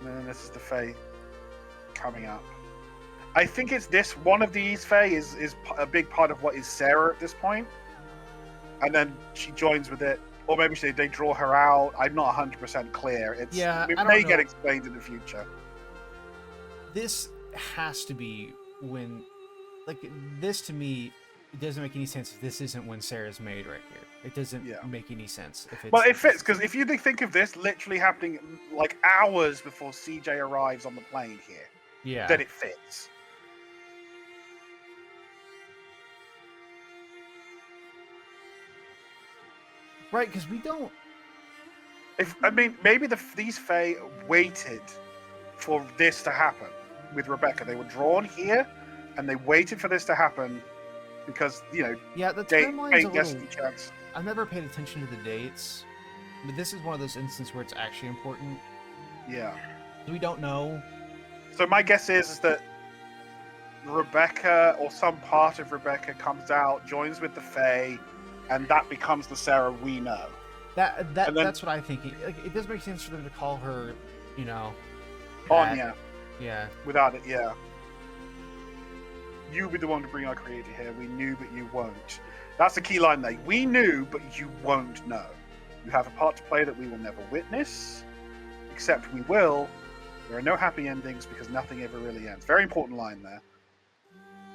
And then this is the Fae coming up. I think it's this one of these Fae is a big part of what is Sarah at this point, and then she joins with it, or maybe they draw her out. I'm not 100% clear. It may get explained in the future. This has to be when, like, this to me, it doesn't make any sense if this isn't when Sarah's made right here. It doesn't make any sense if it's. Well, it fits because if you think of this literally happening like hours before CJ arrives on the plane here, then it fits. Right, because we don't. Maybe these Fae waited for this to happen with Rebecca. They were drawn here, and they waited for this to happen because the timeline's a little. Chance. I've never paid attention to the dates, but this is one of those instances where it's actually important. Yeah. We don't know. So my guess is that Rebecca or some part of Rebecca comes out, joins with the Fae, and that becomes the Sarah we know. That's what I think. It does make sense for them to call her, Anya. Yeah. Without it, yeah. You be the one to bring our creator here. We knew, but you won't. That's the key line there. We knew, but you won't know. You have a part to play that we will never witness, except we will. There are no happy endings because nothing ever really ends. Very important line there.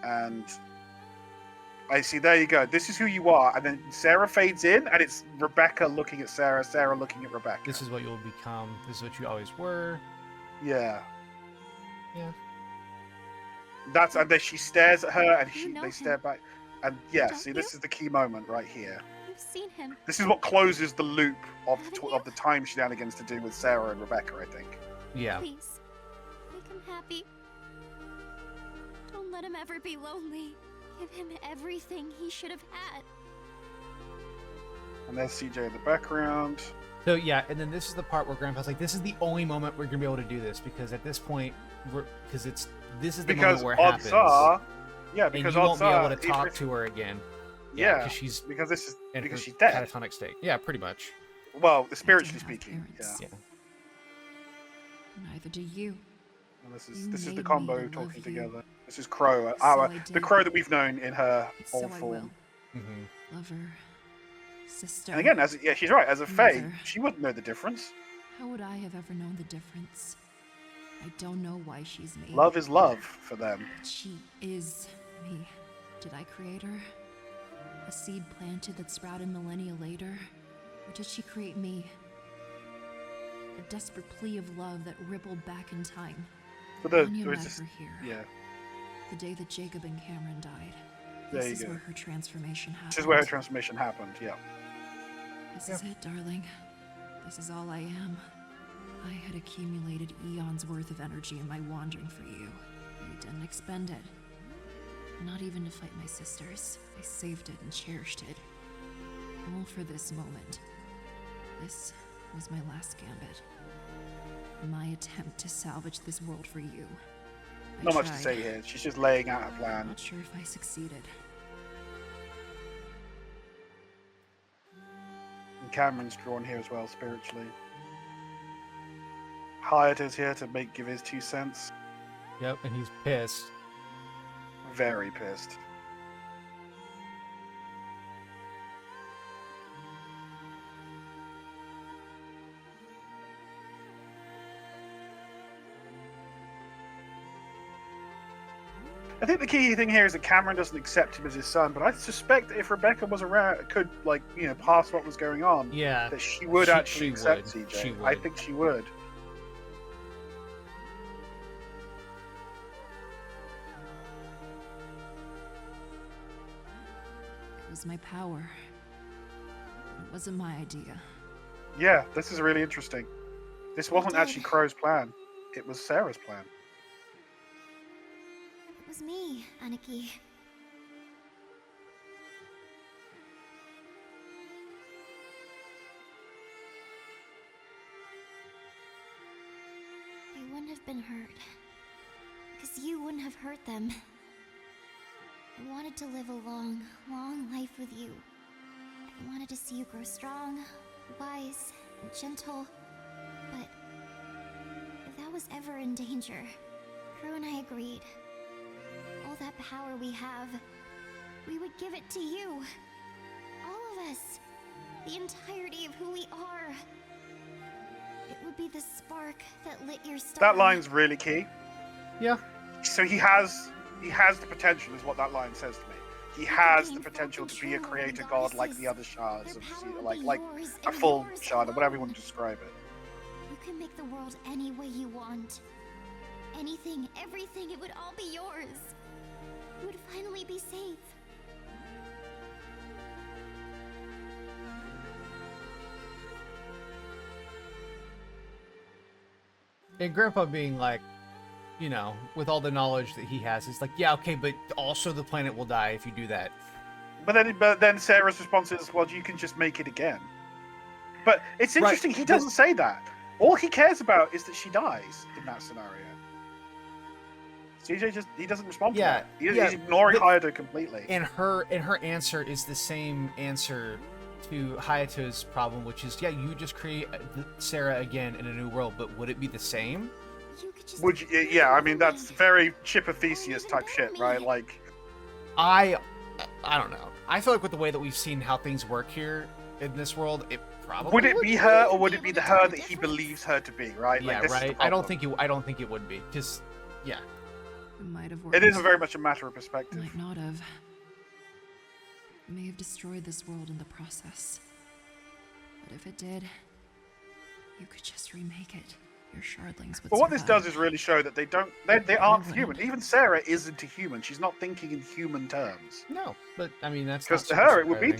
And I see, there you go. This is who you are. And then Sarah fades in, and it's Rebecca looking at Sarah, Sarah looking at Rebecca. This is what you'll become. This is what you always were. Yeah. Yeah. And then she stares at her, and they stare him? back. And yeah, Don't see, you? this is the key moment right here. You've seen him. This is what closes the loop of Haven't of the time shenanigans to do with Sarah and Rebecca, I think. Yeah. Please, make him happy. Don't let him ever be lonely. Give him everything he should have had. And there's CJ in the background. So yeah, and then this is the part where Grandpa's like, "This is the only moment we're gonna be able to do this because at this point, this is the moment where it happens." Because odds and you won't be able to talk if, to her again. Yeah, because she's dead. Catatonic state. Yeah, pretty much. Well, spiritually I don't have speaking, parents. yeah. Neither do you. And this You is the made combo me to love talking you. together. This is Crow, So I the did. Crow that we've known in her So old I form. will. Mm-hmm. Lover. Sister. And again, yeah, she's right. As a Fae, Mother. she wouldn't know the difference. How would I have ever known the difference? I don't know why she's me. Love is love for them. But she is me. Did I create her? A seed planted that sprouted millennia later? Or did she create me? A desperate plea of love that rippled back in time. But Anya there was met just, her here. yeah, The day that Jacob and Cameron died. There This you is go. where her transformation happened. this is where her transformation happened. Yeah. This is it, darling. This is all I am. I had accumulated eons worth of energy in my wandering for you. I didn't expend it. Not even to fight my sisters. I saved it and cherished it. All for this moment. This was my last gambit. My attempt to salvage this world for you. I Not much to tried. say here. She's just laying out a I'm plan. not sure if I succeeded. And Cameron's drawn here as well, spiritually. Hayato's here to give his 2 cents. Yep, and he's pissed. Very pissed. I think the key thing here is that Cameron doesn't accept him as his son, but I suspect that if Rebecca was around, could pass what was going on, Yeah. that she would actually accept would. CJ. She would. I think she would. It was my power. It wasn't my idea. Yeah, this is really interesting. This wasn't actually Crow's plan. It was Sarah's plan. It was me, Aniki. They wouldn't have been hurt. Because you wouldn't have hurt them. I wanted to live a long, long life with you. I wanted to see you grow strong, wise, and gentle. But if that was ever in danger, Crew and I agreed. All that power we have, we would give it to you. All of us. The entirety of who we are. It would be the spark that lit your star. That line's really key. Yeah. So he has the potential, is what that line says to me. He has the potential to be a creator god like the other shards of like a full shard, or whatever you want to describe it. You can make the world any way you want. Anything, everything, it would all be yours. You would finally be safe. And Grandpa being like, with all the knowledge that he has, it's like, yeah, okay, but also the planet will die if you do that. But then Sarah's response is, well, you can just make it again. But it's interesting, Right, he doesn't say that. All he cares about is that she dies in that scenario. CJ he doesn't respond to that. He's ignoring Hayato completely. And her answer is the same answer to Hayato's problem, which is, yeah, you just create Sarah again in a new world, but would it be the same? You could just Would you, yeah, I mean, that's very Chipper Theseus type shit, right? Like, I don't know. I feel like with the way that we've seen how things work here in this world, it probably would it be her, or would it be the her that he believes her to be, right? Yeah, Like, this is the right. I don't problem. think it would be. Just yeah. It might have worked. It is very much a matter of perspective. Might not have. It may have destroyed this world in the process. But if it did, you could just remake it. Your shardlings would But what this survive. does is really show that they aren't human. Even Sarah isn't a human. She's not thinking in human terms. No, but I mean that's Because not to her super it would be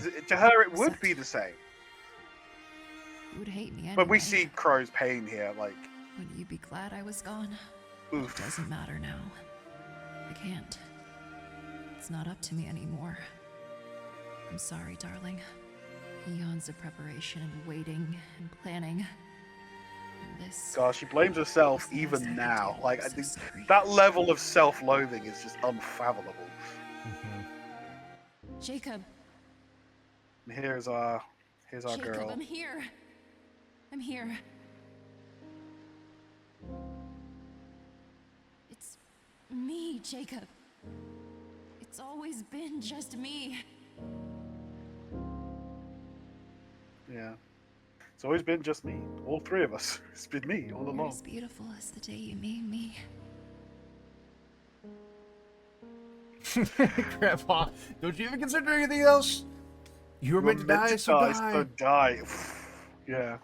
surprising. the same. You would hate me anyway. But we see Crow's pain here, like, Wouldn't you be glad I was gone? oof. It doesn't matter now. I can't. It's not up to me anymore. I'm sorry, darling. Eons of preparation and waiting and planning. And this... God, she blames herself is the even best I could now. do. Like, I So think sorry. that level of self-loathing is just unfathomable. Jacob! And here's our Jacob, girl. I'm here. I'm here. me, Jacob. It's always been just me. Yeah. It's always been just me. All three of us. It's been me all You're along. as beautiful as the day you made me. Grandpa, don't you even consider anything else? You were meant to die, so die. So die. Yeah.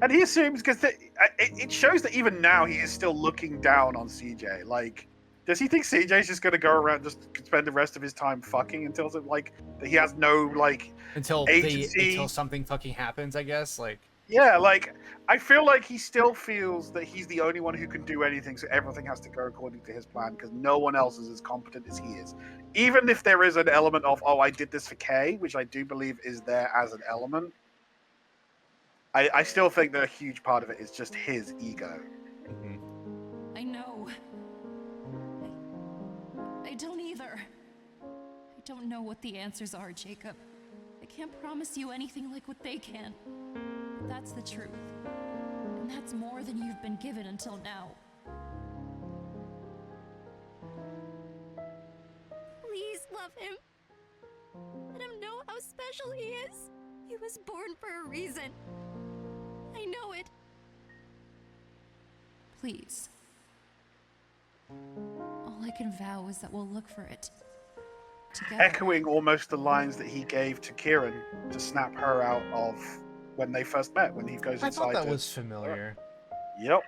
And he assumes, because it shows that even now he is still looking down on CJ. Like, does he think CJ's just going to go around just spend the rest of his time fucking until like that he has no like until agency? Until something fucking happens, I guess. Like, yeah, like I feel like he still feels that he's the only one who can do anything, so everything has to go according to his plan because no one else is as competent as he is. Even if there is an element of, oh, I did this for Kay, which I do believe is there as an element, I still think that a huge part of it is just his ego. I know. I don't either. I don't know what the answers are, Jacob. I can't promise you anything like what they can. But that's the truth. And that's more than you've been given until now. Please love him. Let him know how special he is. He was born for a reason. I know it. Please. All I can vow is that we'll look for it. Together. Echoing almost the lines that he gave to Kieran to snap her out of when they first met, when he goes inside. I thought that was familiar. Yep.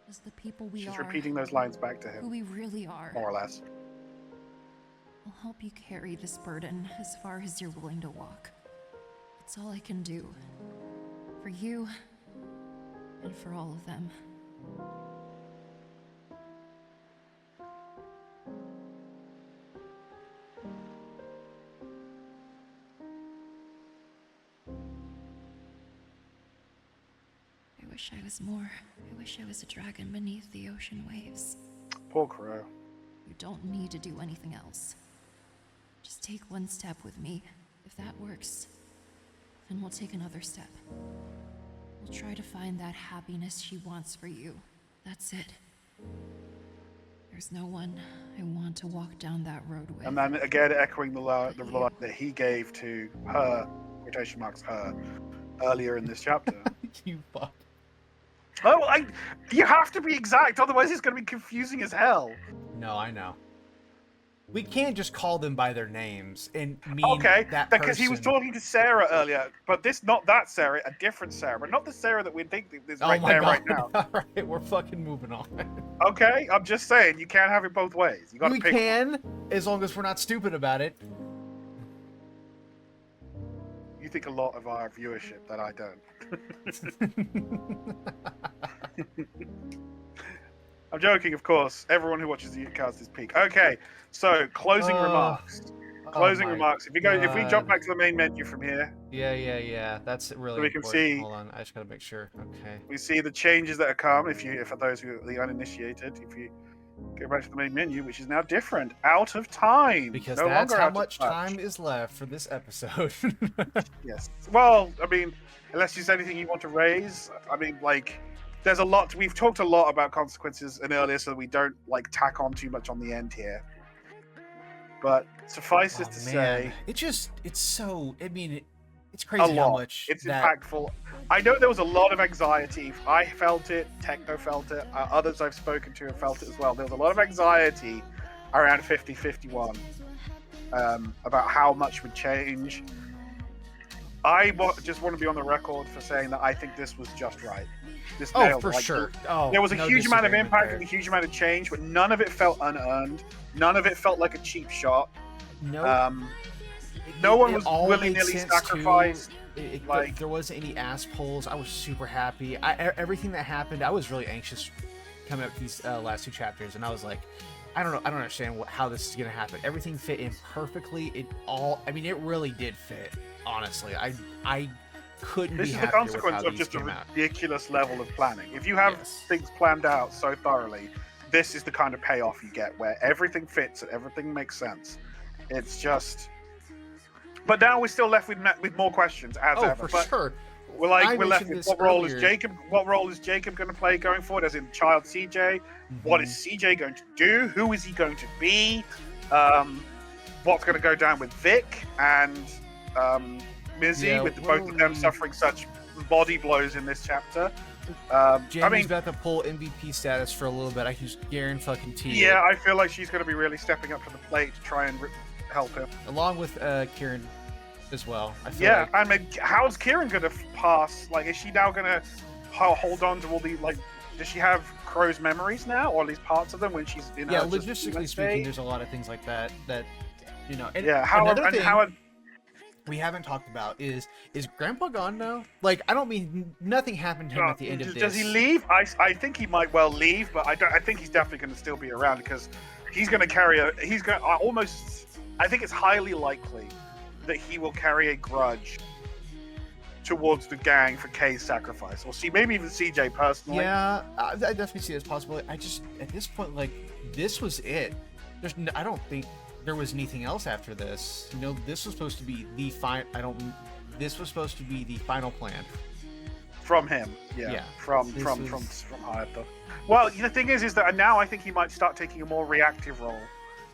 As the people we She's are, repeating those lines back to him. who we really are. More or less. I'll help you carry this burden as far as you're willing to walk. It's all I can do. For you, and for all of them. I wish I was more. I wish I was a dragon beneath the ocean waves. Poor Crow. You don't need to do anything else. Just take one step with me. If that works, then we'll take another step. We'll try to find that happiness she wants for you. That's it. There's no one I want to walk down that road with. And then again, echoing the line that he gave to her, quotation marks her, earlier in this chapter. You fuck. Oh, you have to be exact, otherwise it's going to be confusing as hell. No, I know. We can't just call them by their names and mean that because he was person. talking to Sarah earlier, but not that Sarah, a different Sarah, but not the Sarah that we think is Oh right my there God. right now. All right, we're fucking moving on. Okay, I'm just saying, you can't have it both ways. You got to We pick. can, as long as we're not stupid about it. You think a lot of our viewership that I don't. I'm joking, of course. Everyone who watches the Oot Cast is peak. Okay, so closing remarks. Closing remarks. If we jump back to the main menu from here. Yeah. That's really So we can important. see. Hold on, I just gotta make sure. Okay. We see the changes that have come. For those who are the uninitiated, if you go back to the main menu, which is now different, out of time. Because no that's longer how out of much touch. time is left for this episode. Yes. Well, I mean, unless there's anything you want to raise, I mean, like, there's a lot. We've talked a lot about consequences in earlier, so we don't like tack on too much on the end here. But suffice it to say, it's so. I mean, it's crazy how much it's impactful. I know there was a lot of anxiety. I felt it. Techno felt it. Others I've spoken to have felt it as well. There was a lot of anxiety around 50-51 about how much would change. I just want to be on the record for saying that I think this was just right. This nailed it. Sure. There was a huge amount of impact there. and a huge amount of change, but none of it felt unearned. None of it felt like a cheap shot. No. No one was willy-nilly sacrificed. There wasn't any ass pulls. I was super happy. Everything that happened, I was really anxious coming up to these last two chapters, and I was like, I don't understand how this is gonna happen. Everything fit in perfectly. It really did fit. Honestly, I couldn't be happier. This is the consequence of just a ridiculous level of planning. If you have things planned out so thoroughly, this is the kind of payoff you get, where everything fits and everything makes sense. It's just. But now we're still left with more questions, as ever. For sure. We're I left mentioned with this what role is earlier. Jacob? What role is Jacob going to play going forward? As in child CJ. What is CJ going to do? Who is he going to be? What's going to go down with Vic and Mizzy, Yeah, with what both are of them we- suffering such body blows in this chapter? Jamie's about to pull MVP status for a little bit. I can just guarantee yeah, it. I feel like she's going to be really stepping up to the plate to try and help him. Along with Kieran as well. I feel Yeah, like. I mean, how's Kieran going to pass? Like, is she now going to hold on to all the, like, does she have Crow's memories now, or at least parts of them when she's in Yeah, her just logistically human speaking, state? there's a lot of things like that you know. And Yeah, another thing we haven't talked about is Grandpa gone now? Like, I don't mean nothing happened to him at the end of this. Does he leave? I think he might well leave, but I think he's definitely going to still be around because he's going to carry I think it's highly likely that he will carry a grudge towards the gang for Kay's sacrifice, or maybe even CJ personally. Yeah, I definitely see it as possible. I just, at this point, like, this was it. I don't think there was anything else after this. You know, this was supposed to be the this was supposed to be the final plan. From him, Yeah, from Hayato. Well, the thing is that now I think he might start taking a more reactive role.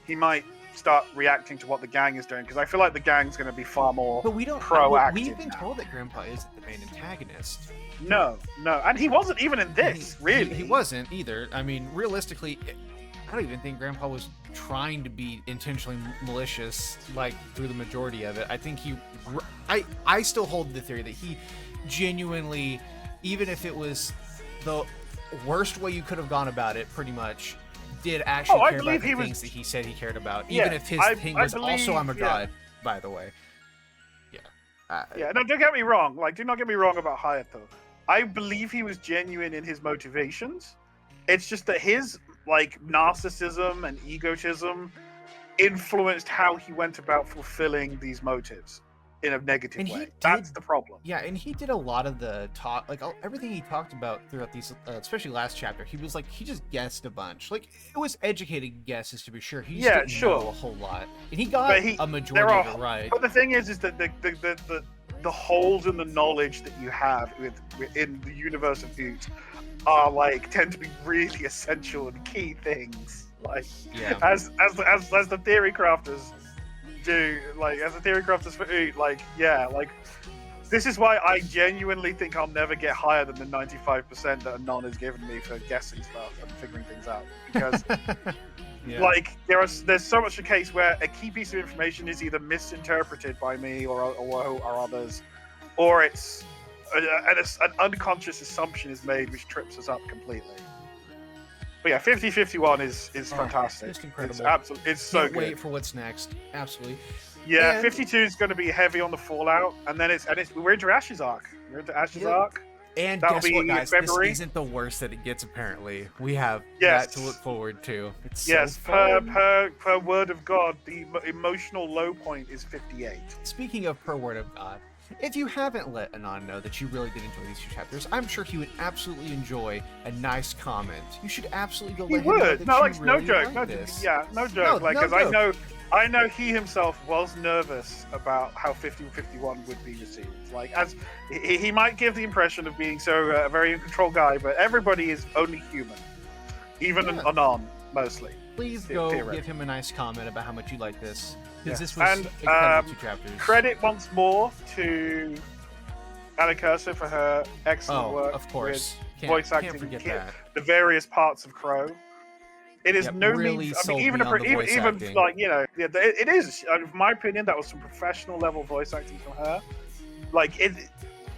He might start reacting to what the gang is doing, because I feel like the gang's going to be far more But we don't. proactive. We've been now. told that Grandpa isn't the main antagonist. No, and he wasn't even in this. Really, he wasn't either. I mean, realistically, I don't even think Grandpa was trying to be intentionally malicious, like, through the majority of it. I think I still hold the theory that he genuinely, even if it was the worst way you could have gone about it, pretty much, did actually care about the things that he said he cared about. Yeah, even if his thing was also, I'm a god, by the way. Yeah. Yeah, no, don't get me wrong. Like, do not get me wrong about Hayato. I believe he was genuine in his motivations. It's just that his, like, narcissism and egotism influenced how he went about fulfilling these motives in a negative way. That's the problem. Yeah, and he did a lot of the talk, like, everything he talked about throughout these, especially last chapter. He was like, he just guessed a bunch. Like, it was educated guesses, to be sure. He just didn't know a whole lot, and he got a majority of it right. But the thing is that the holes in the knowledge that you have in the universe of Oot are, like, tend to be really essential and key things. Like, as the theory crafters do, like, as the theory crafters for Oot, like, yeah, like, this is why I genuinely think I'll never get higher than the 95% that Anon has given me for guessing stuff and figuring things out, because like, there's so much a case where a key piece of information is either misinterpreted by me or others, or it's an unconscious assumption is made which trips us up completely. But yeah, 50-51 is fantastic. Just incredible. It's absolutely, it's so Can't good. wait for what's next. Absolutely. Yeah, And- 52 is going to be heavy on the Fallout, and then we're into Ash's arc. We're into Ash's arc. And That'll guess be what, guys? February. This isn't the worst that it gets. Apparently, we have Yes. that to look forward to. It's Yes, so fun. per word of God, the emotional low point is 58. Speaking of per word of God, if you haven't let Anon know that you really did enjoy these two chapters, I'm sure he would absolutely enjoy a nice comment. You should absolutely go He let him know would. that No, you like, really no joke. like No, this. yeah, no joke. No, like, no because joke. I know he himself was nervous about how 50-51 would be received. Like, as he might give the impression of being so a very in control guy, but everybody is only human, even Anon mostly. Please go give him a nice comment about how much you like this, because this was And incredible two chapters. credit once more to Anna Curser for her excellent work. Of course. With voice acting, Can't forget that. the various parts of Crow. It is no really means. I sold mean, even me on the voice even acting. like, you know, yeah, it is. In my opinion, that was some professional level voice acting from her. Like,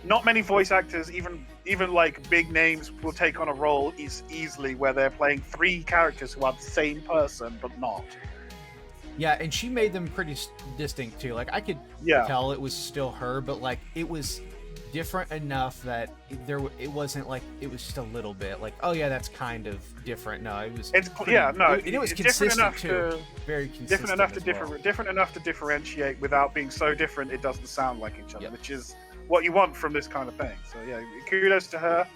not many voice actors, even like big names, will take on a role easily where they're playing three characters who are the same person but not. Yeah, and she made them pretty distinct too. Like, I could tell it was still her, but, like, it was different enough that it wasn't like it was just a little bit like, oh yeah, that's kind of different. No, it was. It was consistent enough too. Very consistent. Different enough to differentiate without being so different it doesn't sound like each other, which is what you want from this kind of thing. So yeah, kudos to her.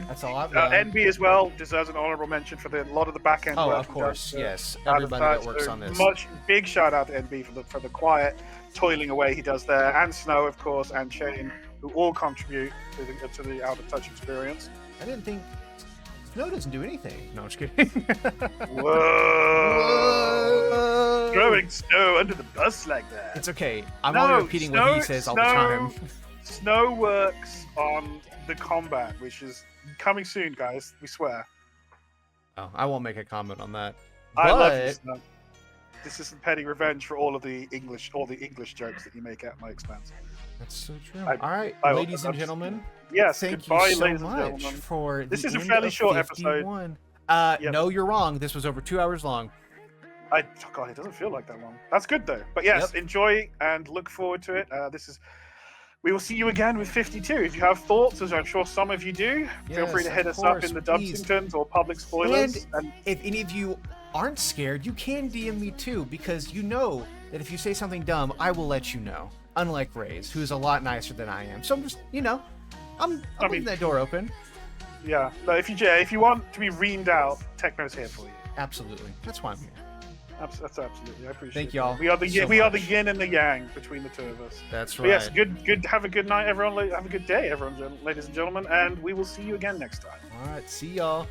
That's all I've got. NB as well deserves an honorable mention for a lot of the back end Oh, work. of course, yes. Out of Everybody that that, works so on this. big shout out to NB for the quiet toiling away he does there, and Snow, of course, and Shane, who all contribute to the Out of Touch experience. I didn't think Snow doesn't do anything. No, I'm just kidding. Whoa! Throwing Snow under the bus like that. It's okay. I'm only repeating what he says all the time. Snow works on the combat, which is coming soon, guys. We swear. Oh, I won't make a comment on that. I love you, But Snow. This is some petty revenge for all the English jokes that you make at my expense. that's so true. I- All right, I- ladies and I'm- gentlemen. Yes, Thank goodbye, you so ladies and much gentlemen. for This the is a end fairly of short episode. 51. Yep. No, you're wrong. This was over 2 hours long. God, it doesn't feel like that long. That's good though. But yes, Yep. enjoy and look forward to it. We will see you again with 52. If you have thoughts, as I'm sure some of you do, feel free to Yes, hit of us up course, in the please. Dubsingtons or public spoilers. And If any of you aren't scared, you can DM me too, because you know that if you say something dumb, I will let you know. Unlike Rayze, who's a lot nicer than I am. So I'm just, I'm leaving that door open. yeah, but if you want to be reamed out, Techno's here for you. Absolutely. That's why I'm here. That's absolutely. I appreciate Thank it. y'all We are the so we are the much. yin and the yang between the two of us. That's But right. yes, good. Have a good night, everyone. Have a good day, everyone, ladies and gentlemen, and we will see you again next time. All right. See y'all.